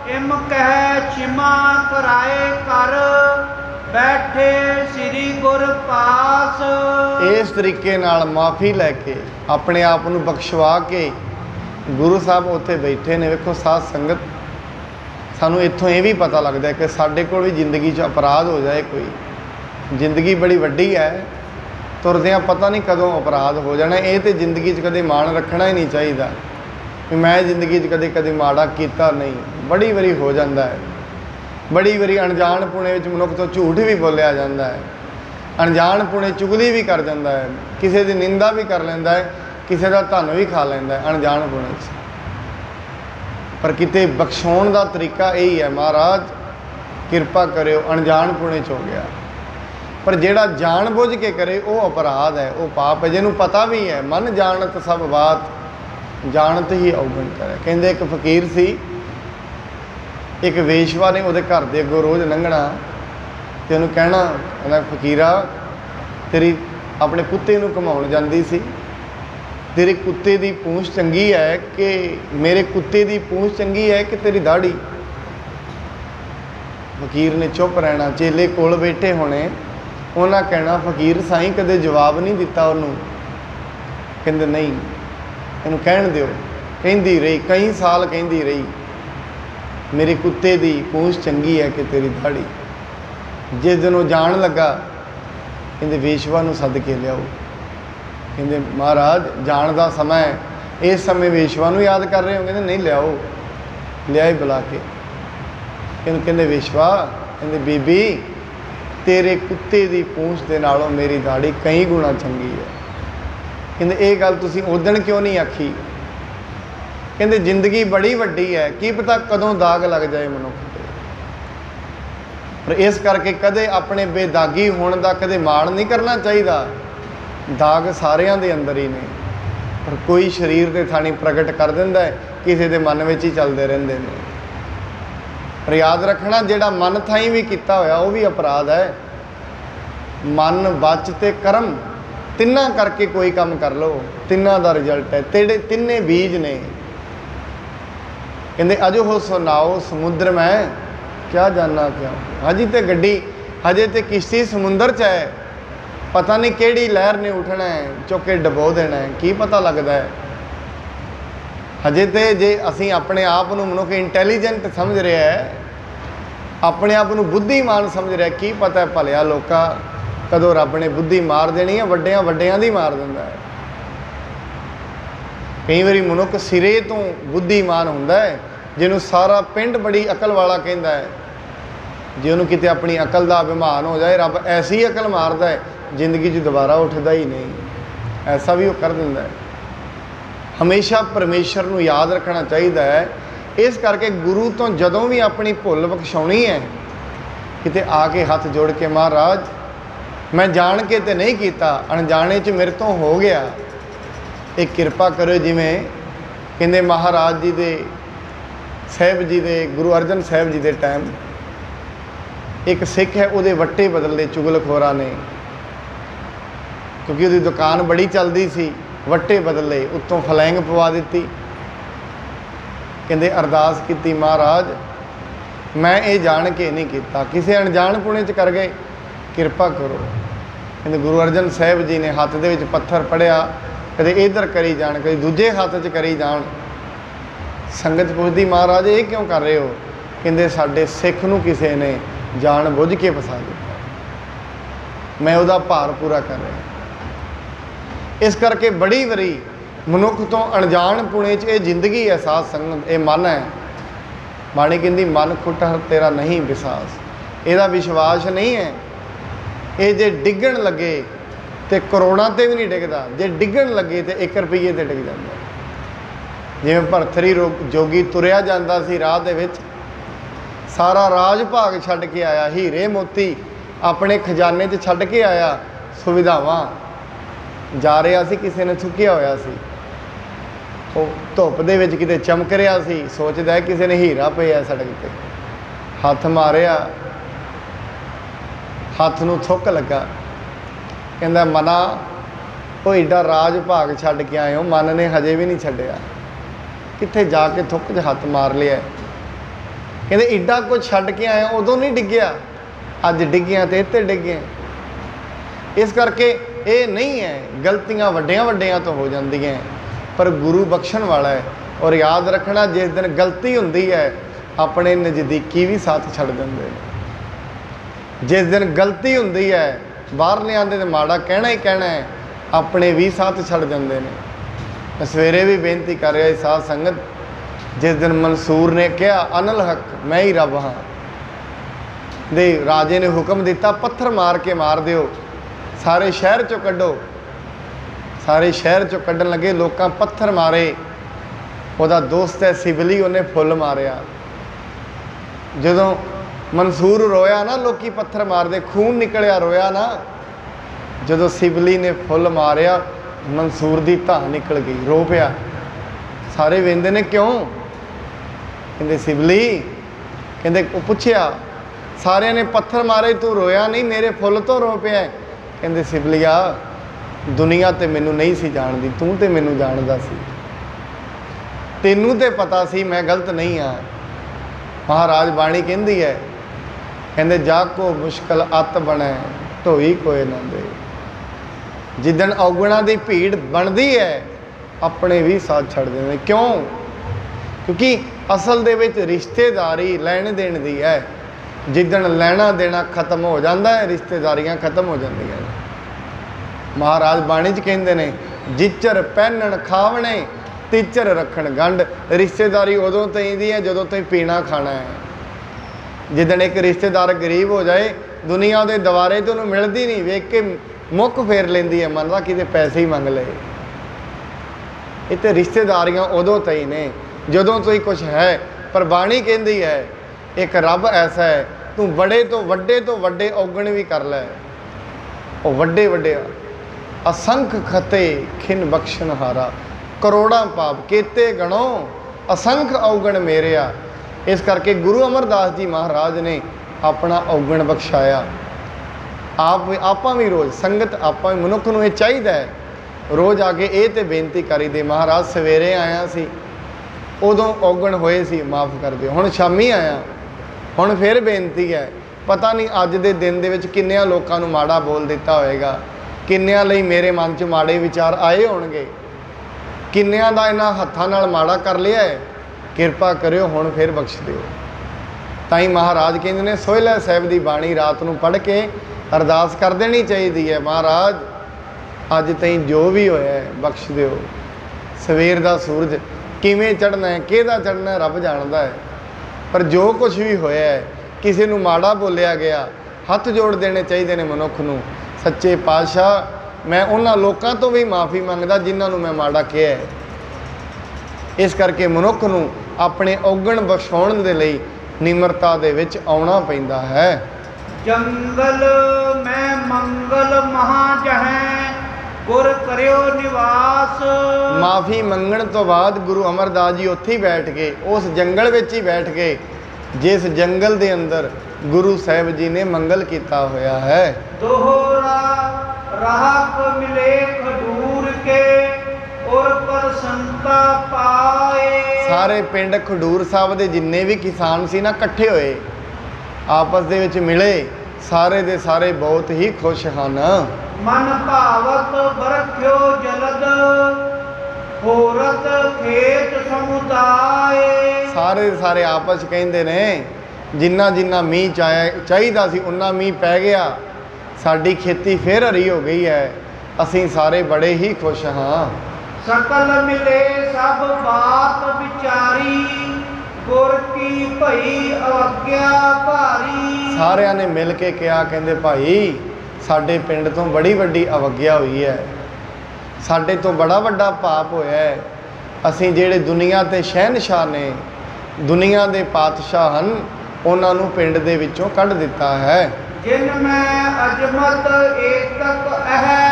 ਇਮ ਕਹਿ ਚਿਮਾ ਕਰਾਏ ਕਰ ਬੈਠੇ ਸ੍ਰੀ ਗੁਰ ਪਾਸ। ਇਸ ਤਰੀਕੇ ਨਾਲ ਮਾਫੀ ਲੈ ਕੇ ਆਪਣੇ ਆਪ ਨੂੰ ਬਖਸ਼ਵਾ ਕੇ ਗੁਰੂ ਸਾਹਿਬ ਉੱਥੇ ਬੈਠੇ ਨੇ। ਵੇਖੋ ਸਾਧ ਸੰਗਤ, ਸਾਨੂੰ ਇੱਥੋਂ ਇਹ ਵੀ ਪਤਾ ਲੱਗਦਾ ਕਿ ਸਾਡੇ ਕੋਲ ਵੀ ਜ਼ਿੰਦਗੀ 'ਚ ਅਪਰਾਧ ਹੋ ਜਾਏ ਕੋਈ, ਜ਼ਿੰਦਗੀ ਬੜੀ ਵੱਡੀ ਹੈ, ਤੁਰਦਿਆਂ ਪਤਾ ਨਹੀਂ ਕਦੋਂ ਅਪਰਾਧ ਹੋ ਜਾਣਾ। ਇਹ ਤਾਂ ਜ਼ਿੰਦਗੀ 'ਚ ਕਦੇ ਮਾਣ ਰੱਖਣਾ ਹੀ ਨਹੀਂ ਚਾਹੀਦਾ ਵੀ ਮੈਂ ਜ਼ਿੰਦਗੀ 'ਚ ਕਦੇ ਮਾੜਾ ਕੀਤਾ ਨਹੀਂ। ਬੜੀ ਵਾਰੀ ਹੋ ਜਾਂਦਾ ਹੈ, ਬੜੀ ਵਾਰੀ ਅਣਜਾਣ ਪੁਣੇ ਵਿੱਚ ਮਨੁੱਖ ਤੋਂ ਝੂਠ ਵੀ ਬੋਲਿਆ ਜਾਂਦਾ ਹੈ, ਅਣਜਾਣ ਪੁਣੇ ਚੁਗਲੀ ਵੀ ਕਰ ਜਾਂਦਾ ਹੈ, ਕਿਸੇ ਦੀ ਨਿੰਦਾ ਵੀ ਕਰ ਲੈਂਦਾ ਹੈ, ਕਿਸੇ ਦਾ ਧਨ ਵੀ ਖਾ ਲੈਂਦਾ ਹੈ ਅਣਜਾਣ ਪੁਣੇ 'ਚ। ਪਰ ਕਿਤੇ ਬਖਸ਼ਾਉਣ ਦਾ ਤਰੀਕਾ ਇਹੀ ਹੈ, ਮਹਾਰਾਜ ਕਿਰਪਾ ਕਰਿਓ ਅਣਜਾਣ ਪੁਣੇ 'ਚ ਹੋ ਗਿਆ। ਪਰ ਜਿਹੜਾ ਜਾਣ ਬੁੱਝ ਕੇ ਕਰੇ ਉਹ ਅਪਰਾਧ ਹੈ, ਉਹ ਪਾਪ ਹੈ। ਜਿਹਨੂੰ ਪਤਾ ਵੀ ਹੈ ਮਨ ਜਾਣਤ ਸਭ ਬਾਤ ਜਾਣਤ ਹੀ ਔਗਣ ਕਰੇ। ਕਹਿੰਦੇ ਇੱਕ ਫਕੀਰ ਸੀ, ਇੱਕ ਵੇਸ਼ਵਾ ਨੇ ਉਹਦੇ ਘਰ ਦੇ ਅੱਗੋਂ ਰੋਜ਼ ਲੰਘਣਾ ਅਤੇ ਉਹਨੂੰ ਕਹਿਣਾ, ਕਹਿੰਦਾ ਫਕੀਰਾ ਤੇਰੀ ਆਪਣੇ ਕੁੱਤੇ ਨੂੰ ਘੁਮਾਉਣ ਜਾਂਦੀ ਸੀ, ਤੇਰੇ ਕੁੱਤੇ ਦੀ ਪੂੰਛ ਚੰਗੀ ਹੈ ਕਿ ਮੇਰੇ ਕੁੱਤੇ ਦੀ ਪੂੰਛ ਚੰਗੀ ਹੈ ਕਿ ਤੇਰੀ ਦਾੜੀ। ਫਕੀਰ ਨੇ ਚੁੱਪ ਰਹਿਣਾ, ਚੇਲੇ ਕੋਲ ਬੈਠੇ ਹੋਣੇ, ਉਹਨਾਂ ਕਹਿਣਾ ਫਕੀਰ ਸਾਈਂ ਕਦੇ ਜਵਾਬ ਨਹੀਂ ਦਿੱਤਾ ਉਹਨੂੰ। ਕਹਿੰਦੇ ਨਹੀਂ ਇਹਨੂੰ ਕਹਿਣ ਦਿਓ। ਕਹਿੰਦੀ ਰਹੀ, ਕਈ ਸਾਲ ਕਹਿੰਦੀ ਰਹੀ, ਮੇਰੇ ਕੁੱਤੇ ਦੀ ਪੂੰਛ ਚੰਗੀ ਹੈ ਕਿ ਤੇਰੀ ਦਾੜੀ। ਜਿਸ ਦਿਨ ਉਹ ਜਾਣ ਲੱਗਾ ਕਹਿੰਦੇ ਵੇਸ਼ਵਾ ਨੂੰ ਸੱਦ ਕੇ ਲਿਆਓ। ਕਹਿੰਦੇ ਮਹਾਰਾਜ ਜਾਣ ਦਾ ਸਮਾਂ ਹੈ, ਇਸ ਸਮੇਂ ਵੇਸ਼ਵਾ ਨੂੰ ਯਾਦ ਕਰ ਰਹੇ ਹੋ? ਕਹਿੰਦੇ ਨਹੀਂ, ਲਿਆਓ। ਲਿਆਏ ਬੁਲਾ ਕੇ। ਇਹਨੂੰ ਕਹਿੰਦੇ ਵੇਸ਼ਵਾ, ਕਹਿੰਦੇ ਬੀਬੀ ਤੇਰੇ ਕੁੱਤੇ ਦੀ ਪੂੰਛ ਦੇ ਨਾਲੋਂ ਮੇਰੀ ਦਾੜੀ ਕਈ ਗੁਣਾ ਚੰਗੀ ਹੈ। ਕਹਿੰਦੇ ਇਹ ਗੱਲ ਤੁਸੀਂ ਉਦਣ ਕਿਉਂ ਨਹੀਂ ਆਖੀ? ਕਹਿੰਦੇ ਜ਼ਿੰਦਗੀ ਬੜੀ ਵੱਡੀ ਹੈ, ਕੀ ਪਤਾ ਕਦੋਂ ਦਾਗ ਲੱਗ ਜਾਏ ਮਨੁੱਖ 'ਤੇ। ਪਰ ਇਸ ਕਰਕੇ ਕਦੇ ਆਪਣੇ ਬੇਦਾਗੀ ਹੋਣ ਦਾ ਕਦੇ ਮਾਣ ਨਹੀਂ ਕਰਨਾ ਚਾਹੀਦਾ। ਦਾਗ ਸਾਰਿਆਂ ਦੇ ਅੰਦਰ ਹੀ ਨੇ, ਪਰ ਕੋਈ ਸਰੀਰ ਦੇ ਥਾਣੀ ਪ੍ਰਗਟ ਕਰ ਦਿੰਦਾ ਹੈ, ਕਿਸੇ ਦੇ ਮਨ ਵਿੱਚ ਹੀ ਚੱਲਦੇ ਰਹਿੰਦੇ ਨੇ। ਪਰ ਯਾਦ ਰੱਖਣਾ ਜਿਹੜਾ ਮਨ ਥਾਈਂ ਵੀ ਕੀਤਾ ਹੋਇਆ ਉਹ ਵੀ ਅਪਰਾਧ ਹੈ। ਮਨ, ਵਚ ਤੇ ਕਰਮ ਤਿੰਨਾਂ ਕਰਕੇ ਕੋਈ ਕੰਮ ਕਰ ਲਓ, ਤਿੰਨਾਂ ਦਾ ਰਿਜ਼ਲਟ ਹੈ। ਤੇਰੇ ਤਿੰਨੇ ਬੀਜ ਨੇ। ਕਹਿੰਦੇ ਅਜੋ ਹੋ ਸੁਨਾਓ ਸਮੁੰਦਰ ਮੈਂ ਕਿਆ ਜਾਨਾ ਕਿਆ। ਹਜੇ ਤੇ ਗੱਡੀ, ਹਜੇ ਤੇ ਕਿਸ਼ਤੀ ਸਮੁੰਦਰ 'ਚ ਹੈ, ਪਤਾ ਨਹੀਂ ਕਿਹੜੀ ਲਹਿਰ ਨੇ ਉੱਠਣਾ ਹੈ, ਚੁੱਕ ਕੇ ਡਬੋ ਦੇਣਾ ਹੈ, ਕੀ ਪਤਾ ਲੱਗਦਾ ਹੈ। ਹਜੇ ਤੇ ਜੇ ਅਸੀਂ ਆਪਣੇ ਆਪ ਨੂੰ ਮਨੁੱਖ ਇੰਟੈਲੀਜੈਂਟ ਸਮਝ ਰਿਹਾ ਹੈ, ਆਪਣੇ ਆਪ ਨੂੰ ਬੁੱਧੀਮਾਨ ਸਮਝ ਰਿਹਾ, ਕੀ ਪਤਾ ਭਲਿਆ ਲੋਕਾਂ ਕਦੋਂ ਰੱਬ ਨੇ ਬੁੱਧੀ ਮਾਰ ਦੇਣੀ ਹੈ, ਵੱਡਿਆਂ ਦੀ ਮਾਰ ਦਿੰਦਾ ਹੈ। ਕਈ ਵਾਰੀ ਮਨੁੱਖ ਸਿਰੇ ਤੋਂ ਬੁੱਧੀਮਾਨ ਹੁੰਦਾ ਹੈ, ਜਿਹਨੂੰ ਸਾਰਾ ਪਿੰਡ ਬੜੀ ਅਕਲ ਵਾਲਾ ਕਹਿੰਦਾ ਹੈ। ਜੇ ਉਹਨੂੰ ਕਿਤੇ ਆਪਣੀ ਅਕਲ ਦਾ ਅਭਿਮਾਨ ਹੋ ਜਾਏ, ਰੱਬ ਐਸੀ ਅਕਲ ਮਾਰਦਾ ਹੈ ਜ਼ਿੰਦਗੀ 'ਚ ਦੁਬਾਰਾ ਉੱਠਦਾ ਹੀ ਨਹੀਂ। ਐਸਾ ਵੀ ਉਹ ਕਰ ਦਿੰਦਾ ਹੈ। ਹਮੇਸ਼ਾ ਪਰਮੇਸ਼ਰ ਨੂੰ ਯਾਦ ਰੱਖਣਾ ਚਾਹੀਦਾ ਹੈ। ਇਸ ਕਰਕੇ ਗੁਰੂ ਤੋਂ ਜਦੋਂ ਵੀ ਆਪਣੀ ਭੁੱਲ ਬਖਸ਼ਾਉਣੀ ਹੈ, ਕਿਤੇ ਆ ਕੇ ਹੱਥ ਜੋੜ ਕੇ ਮਹਾਰਾਜ ਮੈਂ ਜਾਣ ਕੇ ਤੇ ਨਹੀਂ ਕੀਤਾ, ਅਣਜਾਣੇ 'ਚ ਮੇਰੇ ਤੋਂ ਹੋ ਗਿਆ, ਇਹ ਕਿਰਪਾ ਕਰਿਓ। ਜਿਵੇਂ ਕਹਿੰਦੇ ਮਹਾਰਾਜ ਜੀ ਦੇ ਸਾਹਿਬ ਜੀ ਦੇ ਗੁਰੂ ਅਰਜਨ ਸਾਹਿਬ ਜੀ ਦੇ ਟਾਈਮ ਇੱਕ ਸਿੱਖ ਹੈ, ਉਹਦੇ ਵੱਟੇ ਬਦਲੇ ਚੁਗਲਖੋਰਾਂ ਨੇ, ਕਿਉਂਕਿ ਉਹਦੀ ਦੁਕਾਨ ਬੜੀ ਚੱਲਦੀ ਸੀ, ਵੱਟੇ ਬਦਲੇ, ਉੱਤੋਂ ਫਲੈਂਗ ਪਵਾ ਦਿੱਤੀ। ਕਹਿੰਦੇ ਅਰਦਾਸ ਕੀਤੀ, ਮਹਾਰਾਜ ਮੈਂ ਇਹ ਜਾਣ ਕੇ ਨਹੀਂ ਕੀਤਾ, ਕਿਸੇ ਅਣਜਾਣ ਪੁਣੇ 'ਚ ਕਰ ਗਏ, ਕਿਰਪਾ ਕਰੋ। ਕਹਿੰਦੇ ਗੁਰੂ ਅਰਜਨ ਸਾਹਿਬ ਜੀ ਨੇ ਹੱਥ ਦੇ ਵਿੱਚ ਪੱਥਰ ਪੜਿਆ, ਕਦੇ ਇੱਧਰ ਕਰੀ ਜਾਣ, ਕਦੇ ਦੂਜੇ ਹੱਥ 'ਚ ਕਰੀ ਜਾਣ। ਸੰਗਤ ਪੁੱਛਦੀ ਮਹਾਰਾਜ ਇਹ ਕਿਉਂ ਕਰ ਰਹੇ ਹੋ? ਕਹਿੰਦੇ ਸਾਡੇ ਸਿੱਖ ਨੂੰ ਕਿਸੇ ਨੇ ਜਾਣ ਬੁੱਝ ਕੇ ਫਸਾ ਦਿੱਤਾ, ਮੈਂ ਉਹਦਾ ਭਾਰ ਪੂਰਾ ਕਰ ਰਿਹਾ। ਇਸ ਕਰਕੇ ਬੜੀ ਵਾਰੀ ਮਨੁੱਖ ਤੋਂ ਅਣਜਾਣ ਪੁਣੇ 'ਚ ਇਹ ਜ਼ਿੰਦਗੀ ਹੈ ਸਾਧ ਸੰਗਤ, ਇਹ ਮਨ ਹੈ। ਬਾਣੀ ਕਹਿੰਦੀ ਮਨ ਖੁੱਟਰ ਤੇਰਾ ਨਹੀਂ ਵਿਸਾਸ, ਇਹਦਾ ਵਿਸ਼ਵਾਸ ਨਹੀਂ ਹੈ। ਇਹ ਜੇ ਡਿੱਗਣ ਲੱਗੇ ਤੇ ਕਰੋੜਾਂ 'ਤੇ ਵੀ ਨਹੀਂ ਡਿੱਗਦਾ, ਜੇ ਡਿੱਗਣ ਲੱਗੇ ਤੇ 1 ਰੁਪਈਏ 'ਤੇ ਡਿੱਗ ਜਾਂਦਾ। ਜਿਵੇਂ ਭਰਥਰੀ ਜੋਗੀ ਤੁਰਿਆ ਜਾਂਦਾ ਸੀ ਰਾਹ ਦੇ ਵਿੱਚ, ਸਾਰਾ ਰਾਜ ਭਾਗ ਛੱਡ ਕੇ ਆਇਆ, ਹੀਰੇ ਮੋਤੀ ਆਪਣੇ ਖਜ਼ਾਨੇ 'ਚ ਛੱਡ ਕੇ ਆਇਆ, ਸੁਵਿਧਾਵਾਂ ਜਾ ਰਿਹਾ ਸੀ, ਕਿਸੇ ਨੇ ਚੁੱਕਿਆ ਹੋਇਆ ਸੀ, ਉਹ ਧੁੱਪ ਦੇ ਵਿੱਚ ਕਿਤੇ ਚਮਕ ਰਿਹਾ ਸੀ, ਸੋਚਦਾ ਕਿਸੇ ਨੇ ਹੀਰਾ ਪਿਆ ਸੜਕ 'ਤੇ, हथ मारिया, हथ नूं थुक लगा, कहंदा मना वो एडा राज भाग छड्ड के आए हो, मन ने हजे भी नहीं छड्डिया, कित्थे जाके थुक च हथ मार लिया। कहंदे एडा कुछ छड्ड के आए हो, उदों नहीं डिग्गिया, अज डिग्गिया तो इत्ते डिग्गे। इस करके ये नहीं है, गलतियां वड्डियां वड्डियां तो हो जांदियां, पर गुरु बख्शण वाला है। और याद रखना, जिस दिन गलती हुंदी है अपने नज़दीकी भी साथ छड्ड दिंदे ने। जिस दिन गलती हुंदी है बाहरलियां दे माड़ा कहना ही कहना है, अपने भी साथ छड्ड दिंदे ने। मैं सवेरे भी बेनती कर रहा साध संगत, जिस दिन मंसूर ने कहा अनल हक मैं ही रब हाँ, दे राजे ने हुक्म दिता पत्थर मार के मार दिओ, सारे शहर चों कड्डो। सारे शहर चों कड्डण लगे, लोकां पत्थर मारे। ਉਹਦਾ दोस्त है सिबली, उन्हें फुल मारिया। जदों मंसूर रोया ना, लोकी पत्थर मारदे, खून निकलिया, रोया ना। जदों सिबली ने फुल मारिया, मंसूर दी धां निकल गई, रो पिया। सारे वेंदे ने क्यों? कहंदे सिबली, कहंदे पुछया सारिਆਂ ने पत्थर मारे, तू रोया नहीं, मेरे फुल तो रो पिया। कहंदे सिबलिया दुनिया ते मैनू नहीं सी जानदी, तू ते मैनू जानदा सी, तेनू तो पता सी मैं गलत नहीं हाँ। महाराज बाणी कहती है, कहते जाको मुश्किल अत बने ढोई कोई ना दे। जिदन औगणा की भीड़ बनती है अपने भी साथ छड़ देंगे। क्यों? क्योंकि असल दे विच रिश्तेदारी लैण देण दी है। जिदन लैना देना खत्म हो जाता है, रिश्तेदारियां खत्म हो जांदियां ने। महाराज बाणी च कहते ने, जिचर पहनण खावणे तीचर रखण गंढ। रिश्तेदारी उदों तईंदी है जदों तई पीना खाना है। जिदन एक रिश्तेदार गरीब हो जाए, दुनिया के दवारे तो उन्हें मिलती नहीं, वेख के मुख फेर लेंदी है, मनदा कि पैसे ही मंग ले। इत्ते रिश्तेदारियां उदों तई ने जदों तो ही कुछ है। पर बाणी कहती है एक रब ऐसा है, तू बड़े तो वड्डे औगण भी कर लै, वो वड्डे वड्डे असंख खते खिन बख्शण हारा। करोड़ा पाप केते गणो असंख औगण मेरिया। इस करके गुरु अमरदास जी महाराज ने अपना औगण बख्शाया। आपां भी रोज़ संगत आपां भी मनुख नूं चाहिए रोज़ आके ये तो बेनती करी दे, महाराज सवेरे आया सी उदों औगण होए सी, माफ़ कर दिओ। हुण शामी आया, हुण फिर बेनती है। पता नहीं अज दे दिन दे विच किन्नियां लोकां नूं माड़ा बोल दिता होएगा, किन्नियां लई मेरे मन च माड़े विचार आए होणगे, किन्नियां दा इन्हां हत्थां नाल माड़ा कर लिया है। किरपा करियो हुण फिर बख्श दिओ। ताई महाराज कहंदे ने सोहला साहिब दी बाणी रात नूं पढ़ के अरदास कर देनी चाहिए है, महाराज अज ताईं जो भी होया है बख्श दिओ। सवेर दा सूरज किवें चढ़ना है, किहदा चढ़ना है, रब जानदा है। पर जो कुछ भी होया है, किसी नूं माड़ा बोलिया गया, हथ जोड़ देने चाहिए ने मनुख नूं। सच्चे पातशाह मैं उन्हां लोकां तो भी माफ़ी मंगदा जिन्हां नूं मैं माड़ा किया है। इस करके मनुख नूं अपने औगण बख्शाउण दे लई निमरता दे विच आउणा पैंदा है। जंगल में मंगल महा जहैं गुर करियो निवास। माफ़ी मंगण तो बाद गुरु अमरदास जी उत्थे ही बैठ गए, उस जंगल विच ही बैठ गए जिस जंगल दे अंदर गुरु साहिब जी ने मंगल किया होया है। दोहरा राहक मिले खडूर के और प्रसन्नता पाए। सारे पिंड खडूर साहब दे जिन्ने भी किसान सी ना इकट्ठे होए, आपस दे विच मिले, सारे दे सारे बहुत ही खुश हन। मन भावत बरख्यो जलद होरत खेत समुदाय। सारे सारे आपस कहते ने जिन्ना जिन्ना मीह चाहिए सी उन्ना मीह पै गया, साडी खेती फिर हरी हो गई है, असीं सारे बड़े ही खुश हाँ। सकल मिले सब बात विचारी गुर की भई अवज्ञा भारी। सारिਆਂ ने मिल के कहा, कहते भाई साडे पिंड तो बड़ी वड्डी अवज्ञा हुई है, साडे तो बड़ा वड्डा पाप होया है। असीं जेड़े दुनिया ते शहनशाह ने, दुनिया दे पातशाह हन, उन्हां नूं पिंड दे विचों कढ दिता है। जिन में अजमत एकक है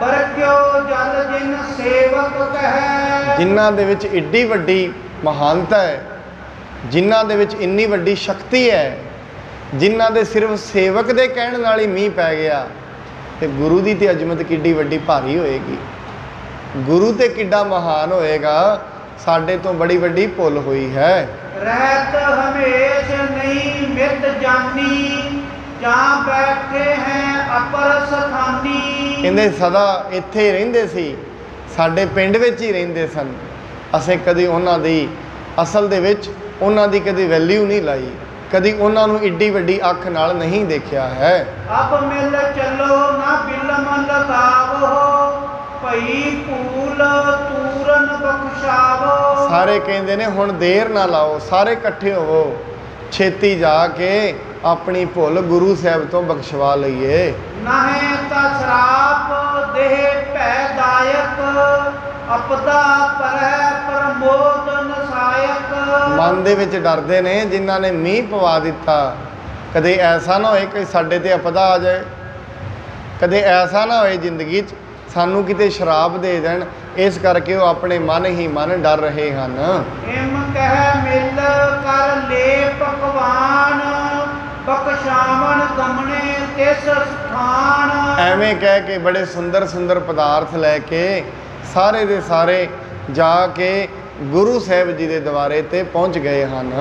बरख्यो जल जिन सेवक कह। जिन्हां दे विच एड्डी वड्डी महानता है, ਜਿਨ੍ਹਾਂ ਦੇ ਵਿੱਚ ਇੰਨੀ ਵੱਡੀ ਸ਼ਕਤੀ ਹੈ, ਜਿਨ੍ਹਾਂ ਦੇ ਸਿਰਫ ਸੇਵਕ ਦੇ ਕਹਿਣ ਨਾਲ ਹੀ ਮੀਂਹ ਪੈ ਗਿਆ, ਤੇ ਗੁਰੂ ਦੀ ਤੇ ਅਜ਼ਮਤ ਕਿੱਡੀ ਵੱਡੀ ਭਾਰੀ ਹੋਏਗੀ। ਗੁਰੂ ਤੇ ਕਿੱਡਾ ਮਹਾਨ ਹੋਏਗਾ। ਸਾਡੇ ਤੋਂ ਬੜੀ ਵੱਡੀ ਭੁੱਲ ਹੋਈ ਹੈ। ਰਹਿਤ ਹਮੇਸ਼ ਨਹੀਂ ਮਿਤ ਜਾਨੀ, ਜਾਂ ਬੈਠੇ ਹੈ ਅਪਰ ਸਥਾਨੀ। ਕਹਿੰਦੇ ਸਦਾ ਇੱਥੇ ਹੀ ਰਹਿੰਦੇ ਸੀ, ਸਾਡੇ ਪਿੰਡ ਵਿੱਚ ਹੀ ਰਹਿੰਦੇ ਸਨ। ਅਸੀਂ ਕਦੀ ਉਹਨਾਂ ਦੀ ਅਸਲ ਦੇ ਵਿੱਚ ਉਹਨਾਂ ਦੀ ਕਦੀ ਵੈਲਿਊ ਨਹੀਂ ਲਾਈ, ਕਦੀ ਉਹਨਾਂ ਨੂੰ ਏਡੀ ਵੱਡੀ ਅੱਖ ਨਾਲ ਨਹੀਂ ਦੇਖਿਆ ਹੈ। ਅਬ ਮਿਲ ਚੱਲੋ ਨਾ ਬਿਲਮ ਲਗਾਵੋ, ਭਈ ਭੂਲ ਤੂਰਨ ਬਖਸ਼ਾਵੋ। ਸਾਰੇ ਕਹਿੰਦੇ ਨੇ ਹੁਣ ਦੇਰ ਨਾ ਲਾਓ, ਸਾਰੇ ਇਕੱਠੇ ਹੋਵੋ, ਛੇਤੀ ਜਾ ਕੇ ਆਪਣੀ ਭੁੱਲ ਗੁਰੂ ਸਾਹਿਬ ਤੋਂ ਬਖਸ਼ਵਾ ਲਈਏ। ਨਾਹੀਂ ਤਾਂ ਸ਼ਰਾਪ ਦੇਹ ਭੈਦਾਇਕ, ਅਪਦਾ ਪਰੈ ਪ੍ਰਮੋਦ ਨਸਾਇਕ। ਮਨ ਦੇ ਵਿੱਚ ਡਰਦੇ ਨੇ ਜਿਨ੍ਹਾਂ ਨੇ ਮੀਂਹ ਪਵਾ ਦਿੱਤਾ, ਕਦੇ ਐਸਾ ਨਾ ਹੋਏ ਕਿ ਸਾਡੇ ਤੇ ਅਪਦਾ ਆ ਜਾਏ, ਕਦੇ ਐਸਾ ਨਾ ਹੋਏ ਜ਼ਿੰਦਗੀ 'ਚ ਸਾਨੂੰ ਕਿਤੇ ਸ਼ਰਾਪ ਦੇ ਦੇਣ। ਇਸ ਕਰਕੇ ਉਹ ਆਪਣੇ ਮਨ ਹੀ ਮਨ ਡਰ ਰਹੇ ਹਨ। ਇਮ ਕਹਿ ਮਿਲ ਕਰ ਲੈ ਪਕਵਾਨ, ਬਖਸ਼ਾਵਣ ਗਮਣੇ ਤਿਸ ਸਥਾਨ। ਐਵੇਂ ਕਹਿ ਕੇ ਬੜੇ ਸੁੰਦਰ ਸੁੰਦਰ ਪਦਾਰਥ ਲੈ ਕੇ ਸਾਰੇ ਦੇ ਸਾਰੇ ਜਾ ਕੇ ਗੁਰੂ ਸਾਹਿਬ ਜੀ ਦੇ ਦਰਬਾਰੇ ਤੇ ਪਹੁੰਚ ਗਏ ਹਨ।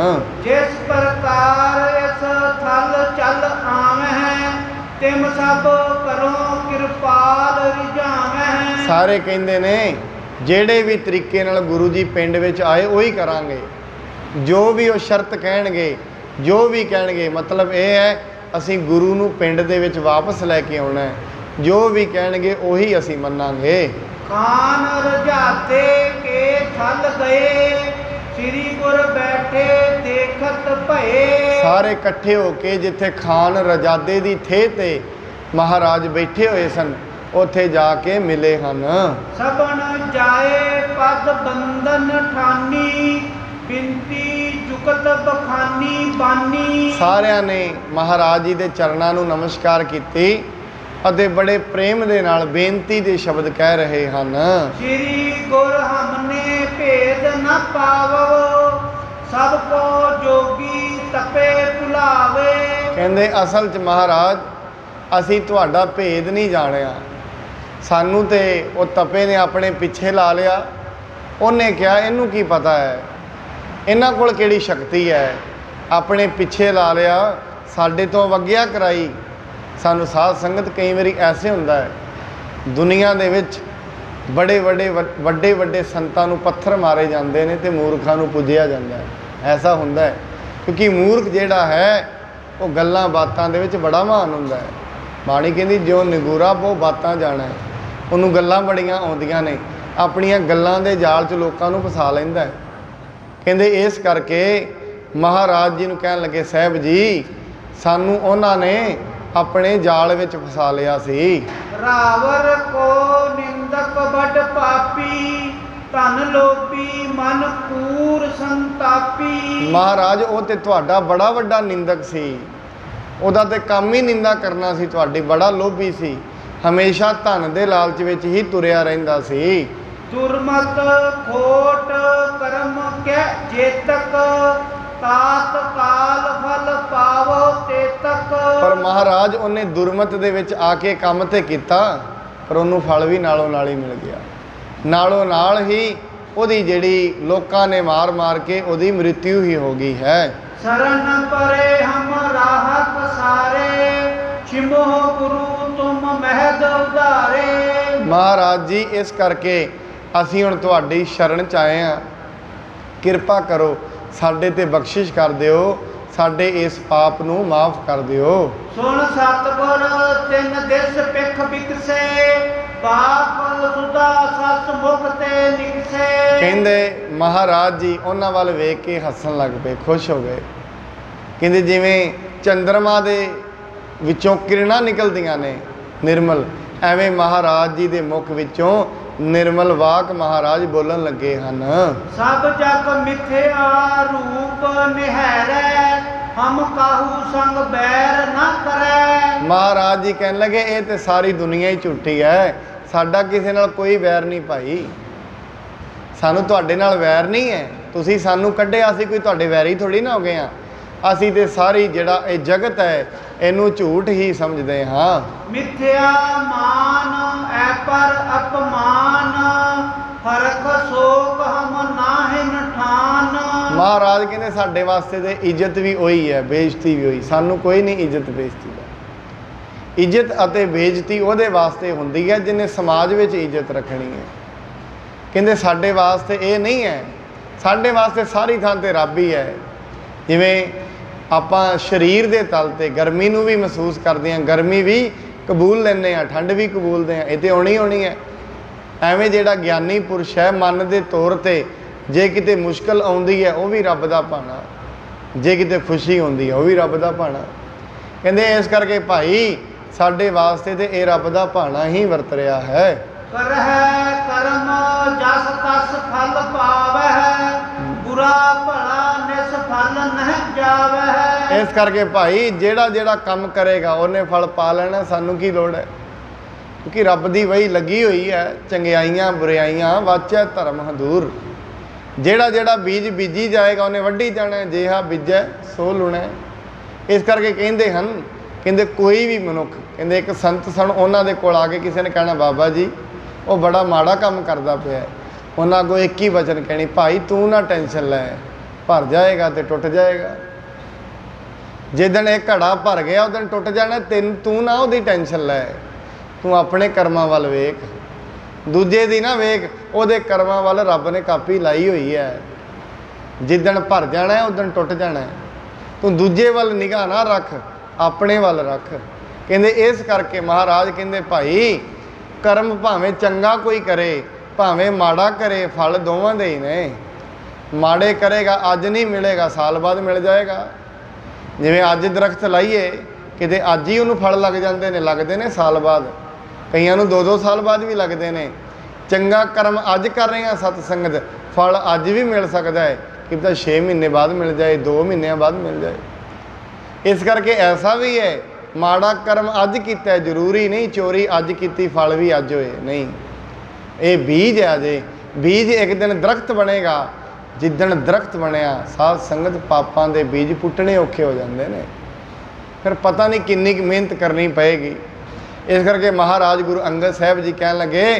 ਜਿਸ ਪ੍ਰਕਾਰ ਇਸ ਥਲ ਚੱਲ ਆਵਹਿ, ਤਿਮ ਸਭ ਕਰੋ ਕਿਰਪਾਲ ਰਿਝਾਵਹਿ। ਸਾਰੇ ਕਹਿੰਦੇ ਨੇ ਜਿਹੜੇ ਵੀ ਤਰੀਕੇ ਨਾਲ ਗੁਰੂ ਜੀ ਪਿੰਡ ਵਿੱਚ ਆਏ ਉਹੀ ਕਰਾਂਗੇ, ਜੋ ਵੀ ਉਹ ਸ਼ਰਤ ਕਹਿਣਗੇ, ਜੋ ਵੀ ਕਹਿਣਗੇ। ਮਤਲਬ ਇਹ ਹੈ ਅਸੀਂ ਗੁਰੂ ਨੂੰ ਪਿੰਡ ਦੇ ਵਿੱਚ ਵਾਪਸ ਲੈ ਕੇ ਆਉਣਾ ਹੈ, ਜੋ ਵੀ ਕਹਿਣਗੇ ਉਹੀ ਅਸੀਂ ਮੰਨਾਂਗੇ। ਖਾਨ ਰਜਾਤੇ ਕੇ ਥਲ ਗਏ, ਸ੍ਰੀ ਗੁਰ ਬੈਠੇ ਦੇਖਤ ਭਏ। ਸਾਰੇ ਇਕੱਠੇ ਹੋ ਕੇ ਜਿੱਥੇ ਖਾਨ ਰਜਾਦੇ ਦੀ ਥੇ ਤੇ ਮਹਾਰਾਜ ਬੈਠੇ ਹੋਏ ਸਨ, ਉੱਥੇ ਜਾ ਕੇ ਮਿਲੇ ਹਨ। ਸਭਨ ਜਾਏ ਪਦ ਬੰਦਨ ਠਾਨੀ, ਬਿੰਤੀ ਜੁਗਤ ਬਖਾਨੀ ਬਾਨੀ। ਸਾਰਿਆਂ ਨੇ ਮਹਾਰਾਜ ਜੀ ਦੇ ਚਰਨਾਂ ਨੂੰ ਨਮਸਕਾਰ ਕੀਤੀ ਅਤੇ ਬੜੇ ਪ੍ਰੇਮ ਦੇ ਨਾਲ ਬੇਨਤੀ ਦੇ ਸ਼ਬਦ ਕਹਿ ਰਹੇ ਹਨ। ਸ੍ਰੀ ਗੁਰ ਹਮਨੇ ਭੇਦ ਨ ਪਾਵੋ, ਸਭ ਕੋ ਜੋਗੀ ਤਪੇ ਭੁਲਾਵੇ। ਕਹਿੰਦੇ ਅਸਲ 'ਚ ਮਹਾਰਾਜ ਅਸੀਂ ਤੁਹਾਡਾ ਭੇਦ ਨਹੀਂ ਜਾਣਿਆ, ਸਾਨੂੰ ਤੇ ਉਹ ਤਪੇ ਨੇ ਆਪਣੇ ਪਿੱਛੇ ਲਾ ਲਿਆ। ਉਹਨੇ ਕਿਹਾ ਇਹਨੂੰ ਕੀ ਪਤਾ ਹੈ, ਇਹਨਾਂ ਕੋਲ ਕਿਹੜੀ ਸ਼ਕਤੀ ਹੈ, ਆਪਣੇ ਪਿੱਛੇ ਲਾ ਲਿਆ, ਸਾਡੇ ਤੋਂ ਅਵੱਗਿਆ ਕਰਾਈ। ਸਾਨੂੰ ਸਾਧ ਸੰਗਤ ਕਈ ਵਾਰੀ ਐਸੇ ਹੁੰਦਾ ਹੈ, ਦੁਨੀਆ ਦੇ ਵਿੱਚ ਵੱਡੇ ਵੱਡੇ ਸੰਤਾਂ ਨੂੰ ਪੱਥਰ ਮਾਰੇ ਜਾਂਦੇ ਨੇ ਤੇ ਮੂਰਖਾਂ ਨੂੰ ਪੁੱਜਿਆ ਜਾਂਦਾ ਹੈ। ਐਸਾ ਹੁੰਦਾ ਹੈ ਕਿਉਂਕਿ ਮੂਰਖ ਜਿਹੜਾ ਹੈ ਉਹ ਗੱਲਾਂ ਬਾਤਾਂ ਦੇ ਵਿੱਚ ਬੜਾ ਮਹਾਨ ਹੁੰਦਾ ਹੈ। ਬਾਣੀ ਕਹਿੰਦੀ ਜੋ ਨਿਗੂਰਾ ਬਹੁ ਬਾਤਾਂ ਜਾਣਾ, ਉਹਨੂੰ ਗੱਲਾਂ ਬੜੀਆਂ ਆਉਂਦੀਆਂ ਨੇ, ਆਪਣੀਆਂ ਗੱਲਾਂ ਦੇ ਜਾਲ 'ਚ ਲੋਕਾਂ ਨੂੰ ਫਸਾ ਲੈਂਦਾ ਹੈ। ਕਹਿੰਦੇ ਇਸ ਕਰਕੇ ਮਹਾਰਾਜ ਜੀ ਨੂੰ ਕਹਿਣ ਲੱਗੇ ਸਾਹਿਬ ਜੀ ਸਾਨੂੰ ਉਹਨਾਂ ਨੇ ਆਪਣੇ ਜਾਲ ਵਿੱਚ ਫਸਾ ਲਿਆ ਸੀ। ਰਾਵਰ ਕੋ ਨਿੰਦਕ ਵੱਡ ਪਾਪੀ, ਧਨ ਲੋਭੀ ਮਨ ਕੂਰ ਸੰਤਾਪੀ। ਮਹਾਰਾਜ ਉਹ ਤੇ ਤੁਹਾਡਾ ਬੜਾ ਵੱਡਾ ਨਿੰਦਕ ਸੀ, ਉਹਦਾ ਤੇ ਕੰਮ ਹੀ ਨਿੰਦਾ ਕਰਨਾ ਸੀ ਤੁਹਾਡੀ, ਬੜਾ ਲੋਭੀ ਸੀ, ਹਮੇਸ਼ਾ ਧਨ ਦੇ ਲਾਲਚ ਵਿੱਚ ਹੀ ਤੁਰਿਆ ਰਹਿੰਦਾ ਸੀ। ਦੁਰਮਤ ਖੋਟ ਕਰਮ ਕੈ ਜੇਤਕ, ਤਾਤ ਕਾਲ ਫਲ ਪਾਵੋ ਤੇਤਕ। ਪਰ ਮਹਾਰਾਜ ਉਹਨੇ ਦੁਰਮਤ ਦੇ ਵਿੱਚ ਆ ਕੇ ਕੰਮ ਤੇ ਕੀਤਾ, ਪਰ ਉਹਨੂੰ ਫਲ ਵੀ ਨਾਲੋਂ ਨਾਲ ਹੀ ਮਿਲ ਗਿਆ। ਨਾਲੋਂ ਨਾਲ ਹੀ ਉਹਦੀ ਜਿਹੜੀ ਲੋਕਾਂ ਨੇ ਮਾਰ ਮਾਰ ਕੇ ਉਹਦੀ ਮ੍ਰਿਤਿੂ ਹੀ ਹੋ ਗਈ ਹੈ। ਸ਼ਰਨ ਪਰੇ ਹਮ ਰਾਹਤ ਸਾਰੇ, ਛਿਮੋ ਗੁਰੂ ਤੁਮ ਮਹਿਦ ਉਧਾਰੇ। ਮਹਾਰਾਜ ਜੀ ਇਸ ਕਰਕੇ ਅਸੀਂ ਹੁਣ ਤੁਹਾਡੀ ਸ਼ਰਨ 'ਚ ਆਏ ਹਾਂ, ਕਿਰਪਾ ਕਰੋ ਸਾਡੇ ਤੇ ਬਖਸ਼ਿਸ਼ ਕਰ ਦਿਓ, ਸਾਡੇ ਇਸ ਪਾਪ ਨੂੰ ਮਾਫ ਕਰ ਦਿਓ। ਸੁਣ ਸਤਿਗੁਰ ਤਿੰਨ ਦਿਸ ਪਿਖ ਬਿਕਸੇ, ਬਾਪ ਸੁਦਾ ਸਸ ਮੁਖ ਤੇ ਨਿਕਸੇ। ਕਹਿੰਦੇ ਮਹਾਰਾਜ ਜੀ ਉਹਨਾਂ ਵੱਲ ਵੇਖ ਕੇ ਹੱਸਣ ਲੱਗ ਪਏ, ਖੁਸ਼ ਹੋ ਗਏ। ਕਹਿੰਦੇ ਜਿਵੇਂ ਚੰਦਰਮਾ ਦੇ ਵਿੱਚੋਂ ਕਿਰਨਾਂ ਨਿਕਲਦੀਆਂ ਨੇ ਨਿਰਮਲ, ਐਵੇਂ ਮਹਾਰਾਜ ਜੀ ਦੇ ਮੁਖ ਵਿੱਚੋਂ ਨਿਰਮਲ ਵਾਕ ਮਹਾਰਾਜ ਬੋਲਣ ਲੱਗੇ ਹਨ। ਸਭ ਜਗ ਮਿਥਿਆ ਰੂਪ ਨਿਹਰੈ, ਹਮ ਕਾਹੂ ਸੰਗ ਬੈਰ ਨਾ ਕਰੈ। ਮਹਾਰਾਜ ਜੀ ਕਹਿਣ ਲੱਗੇ ਇਹ ਤੇ ਸਾਰੀ ਦੁਨੀਆ ਹੀ ਝੂਠੀ ਹੈ, ਸਾਡਾ ਕਿਸੇ ਨਾਲ ਕੋਈ ਵੈਰ ਨਹੀਂ ਭਾਈ, ਸਾਨੂੰ ਤੁਹਾਡੇ ਨਾਲ ਵੈਰ ਨਹੀਂ ਹੈ। ਤੁਸੀਂ ਸਾਨੂੰ ਕੱਢਿਆ, ਅਸੀਂ ਕੋਈ ਤੁਹਾਡੇ ਵੈਰੀ ਥੋੜੀ ਨਾ ਹੋ ਗਏ ਆ। ਅਸੀਂ ਤੇ ਸਾਰੀ ਜਿਹੜਾ ਇਹ ਜਗਤ ਹੈ ਇਹਨੂੰ ਝੂਠ ਹੀ ਸਮਝਦੇ ਹਾਂ। ਮਿਥਿਆ ਮਾਨ ਐ ਪਰ ਅਪਮਾਨ, ਹਰਖ ਸੋਕ ਹਮ ਨਾਹਿਨ ਠਾਨ। ਮਹਾਰਾਜ ਕਹਿੰਦੇ ਸਾਡੇ ਵਾਸਤੇ ਤੇ ਇੱਜ਼ਤ ਵੀ ਉਹੀ ਹੈ, ਬੇਇੱਜ਼ਤੀ ਵੀ ਉਹੀ। ਸਾਨੂੰ ਕੋਈ ਨਹੀਂ ਇੱਜ਼ਤ ਬੇਇੱਜ਼ਤੀ ਦਾ। ਇੱਜ਼ਤ ਅਤੇ ਬੇਇੱਜ਼ਤੀ ਉਹਦੇ ਵਾਸਤੇ ਹੁੰਦੀ ਹੈ ਜਿਹਨੇ ਸਮਾਜ ਵਿੱਚ ਇੱਜ਼ਤ ਰੱਖਣੀ ਹੈ। ਕਹਿੰਦੇ ਸਾਡੇ ਵਾਸਤੇ ਇਹ ਨਹੀਂ ਹੈ, ਸਾਡੇ ਵਾਸਤੇ ਸਾਰੀ ਥਾਂ ਤੇ ਰੱਬ ਹੀ ਹੈ। ਜਿਵੇਂ ਆਪਾਂ ਸਰੀਰ ਦੇ ਤਲ ਤੇ ਗਰਮੀ ਨੂੰ ਵੀ ਮਹਿਸੂਸ ਕਰਦੇ ਹਾਂ, ਗਰਮੀ ਵੀ ਕਬੂਲ ਲੈਂਦੇ ਹਾਂ, ਠੰਡ ਵੀ ਕਬੂਲਦੇ ਹਾਂ, ਇਹ ਤੇ ਆਉਣੀ ਹੋਣੀ ਹੈ। ਐਵੇਂ ਜਿਹੜਾ ਗਿਆਨੀ ਪੁਰਸ਼ ਹੈ ਮਨ ਦੇ ਤੌਰ ਤੇ ਜੇ ਕਿਤੇ ਮੁਸ਼ਕਲ ਆਉਂਦੀ ਹੈ ਉਹ ਵੀ ਰੱਬ ਦਾ ਭਾਣਾ, ਜੇ ਕਿਤੇ ਖੁਸ਼ੀ ਹੁੰਦੀ ਹੈ ਉਹ ਵੀ ਰੱਬ ਦਾ ਭਾਣਾ। ਕਹਿੰਦੇ ਇਸ ਕਰਕੇ ਭਾਈ ਸਾਡੇ ਵਾਸਤੇ ਤੇ ਇਹ ਰੱਬ ਦਾ ਭਾਣਾ ਹੀ ਵਰਤ ਰਿਹਾ ਹੈ। ਕਰਹਿ ਕਰਮ ਜਸ ਤਸ ਫਲ ਪਾਵਹਿ, ਬੁਰਾ ਭਲਾ ਨਿਸਫਲ ਨਹਿ ਜਾਵਹਿ। ਇਸ ਕਰਕੇ ਭਾਈ ਜਿਹੜਾ ਜਿਹੜਾ ਕੰਮ ਕਰੇਗਾ ਉਹਨੇ ਫਲ ਪਾ ਲੈਣਾ, ਸਾਨੂੰ ਕੀ ਲੋੜ ਹੈ? ਕਿਉਂਕਿ ਰੱਬ ਦੀ ਵਹੀ ਲੱਗੀ ਹੋਈ ਹੈ। ਚੰਗਿਆਈਆਂ ਬੁਰਾਈਆਂ ਵਾਚੈ ਧਰਮ ਹਦੂਰ। ਜਿਹੜਾ ਜਿਹੜਾ ਬੀਜ ਬੀਜੀ ਜਾਏਗਾ ਉਹਨੇ ਵੱਢੀ ਜਾਣਾ, ਜਿਹਾ ਬੀਜੈ ਸੋ ਲੁਣੈ। ਇਸ ਕਰਕੇ ਕਹਿੰਦੇ ਹਨ, ਕਹਿੰਦੇ ਕੋਈ ਵੀ ਮਨੁੱਖ, ਕਹਿੰਦੇ ਇੱਕ ਸੰਤ ਸਨ, ਉਹਨਾਂ ਦੇ ਕੋਲ ਆ ਕੇ ਕਿਸੇ ਨੇ ਕਹਿਣਾ ਬਾਬਾ ਜੀ ਉਹ ਬੜਾ ਮਾੜਾ ਕੰਮ ਕਰਦਾ ਪਿਆ। ਉਹਨਾਂ ਕੋਲ ਇੱਕ ਹੀ ਵਚਨ ਕਹਿਣੀ, ਭਾਈ ਤੂੰ ਨਾ ਟੈਨਸ਼ਨ ਲੈ, ਭਰ ਜਾਏਗਾ ਤੇ ਟੁੱਟ ਜਾਏਗਾ। ਜਿੱਦਣ ਇਹ ਘੜਾ ਭਰ ਗਿਆ ਉਦੋਂ ਟੁੱਟ ਜਾਣਾ। ਤੂੰ ਨਾ ਉਹਦੀ ਟੈਨਸ਼ਨ ਲੈ, ਤੂੰ ਆਪਣੇ ਕਰਮਾਂ ਵੱਲ ਵੇਖ, ਦੂਜੇ ਦੀ ਨਾ ਵੇਖ। ਉਹਦੇ ਕਰਮਾਂ ਵੱਲ ਰੱਬ ਨੇ ਕਾਪੀ ਲਾਈ ਹੋਈ ਹੈ। ਜਿੱਦਣ ਭਰ ਜਾਣਾ ਉਦੋਂ ਟੁੱਟ ਜਾਣਾ। ਤੂੰ ਦੂਜੇ ਵੱਲ ਨਿਗਾਹ ਨਾ ਰੱਖ, ਆਪਣੇ ਵੱਲ ਰੱਖ। ਕਹਿੰਦੇ ਇਸ ਕਰਕੇ ਮਹਾਰਾਜ ਕਹਿੰਦੇ ਭਾਈ ਕਰਮ ਭਾਵੇਂ ਚੰਗਾ ਕੋਈ ਕਰੇ ਭਾਵੇਂ ਮਾੜਾ ਕਰੇ, ਫਲ ਦੋਵਾਂ ਦੇ ਹੀ ਨੇ। ਮਾੜੇ ਕਰੇਗਾ ਅੱਜ ਨਹੀਂ ਮਿਲੇਗਾ, ਸਾਲ ਬਾਅਦ ਮਿਲ ਜਾਏਗਾ। ਜਿਵੇਂ ਅੱਜ ਦਰਖਤ ਲਾਈਏ ਕਿਤੇ ਅੱਜ ਹੀ ਉਹਨੂੰ ਫਲ ਲੱਗ ਜਾਂਦੇ ਨੇ, ਲੱਗਦੇ ਨੇ ਸਾਲ ਬਾਅਦ, ਕਈਆਂ ਨੂੰ 2-2 ਸਾਲ ਬਾਅਦ ਵੀ ਲੱਗਦੇ ਨੇ। ਚੰਗਾ ਕਰਮ ਅੱਜ ਕਰ ਰਹੇ ਹਾਂ ਸਤ ਸੰਗਤ, ਫਲ ਅੱਜ ਵੀ ਮਿਲ ਸਕਦਾ ਹੈ, ਕਿ ਪਤਾ 6 ਮਹੀਨੇ ਬਾਅਦ ਮਿਲ ਜਾਏ, 2 ਮਹੀਨਿਆਂ ਬਾਅਦ ਮਿਲ ਜਾਏ। ਇਸ ਕਰਕੇ ਐਸਾ ਵੀ ਹੈ, ਮਾੜਾ ਕਰਮ ਅੱਜ ਕੀਤਾ, ਜ਼ਰੂਰੀ ਨਹੀਂ ਚੋਰੀ ਅੱਜ ਕੀਤੀ ਫਲ ਵੀ ਅੱਜ ਹੋਏ, ਨਹੀਂ। ਇਹ ਬੀਜ ਹੈ। ਅਜੇ ਬੀਜ ਇੱਕ ਦਿਨ ਦਰਖਤ ਬਣੇਗਾ। ਜਿੱਦਣ ਦਰਖਤ ਬਣਿਆ ਸਾਧ ਸੰਗਤ ਪਾਪਾਂ ਦੇ ਬੀਜ ਪੁੱਟਣੇ ਔਖੇ ਹੋ ਜਾਂਦੇ ਨੇ, ਫਿਰ ਪਤਾ ਨਹੀਂ ਕਿੰਨੀ ਕੁ ਮਿਹਨਤ ਕਰਨੀ ਪਏਗੀ। ਇਸ ਕਰਕੇ ਮਹਾਰਾਜ ਗੁਰੂ ਅੰਗਦ ਸਾਹਿਬ ਜੀ ਕਹਿਣ ਲੱਗੇ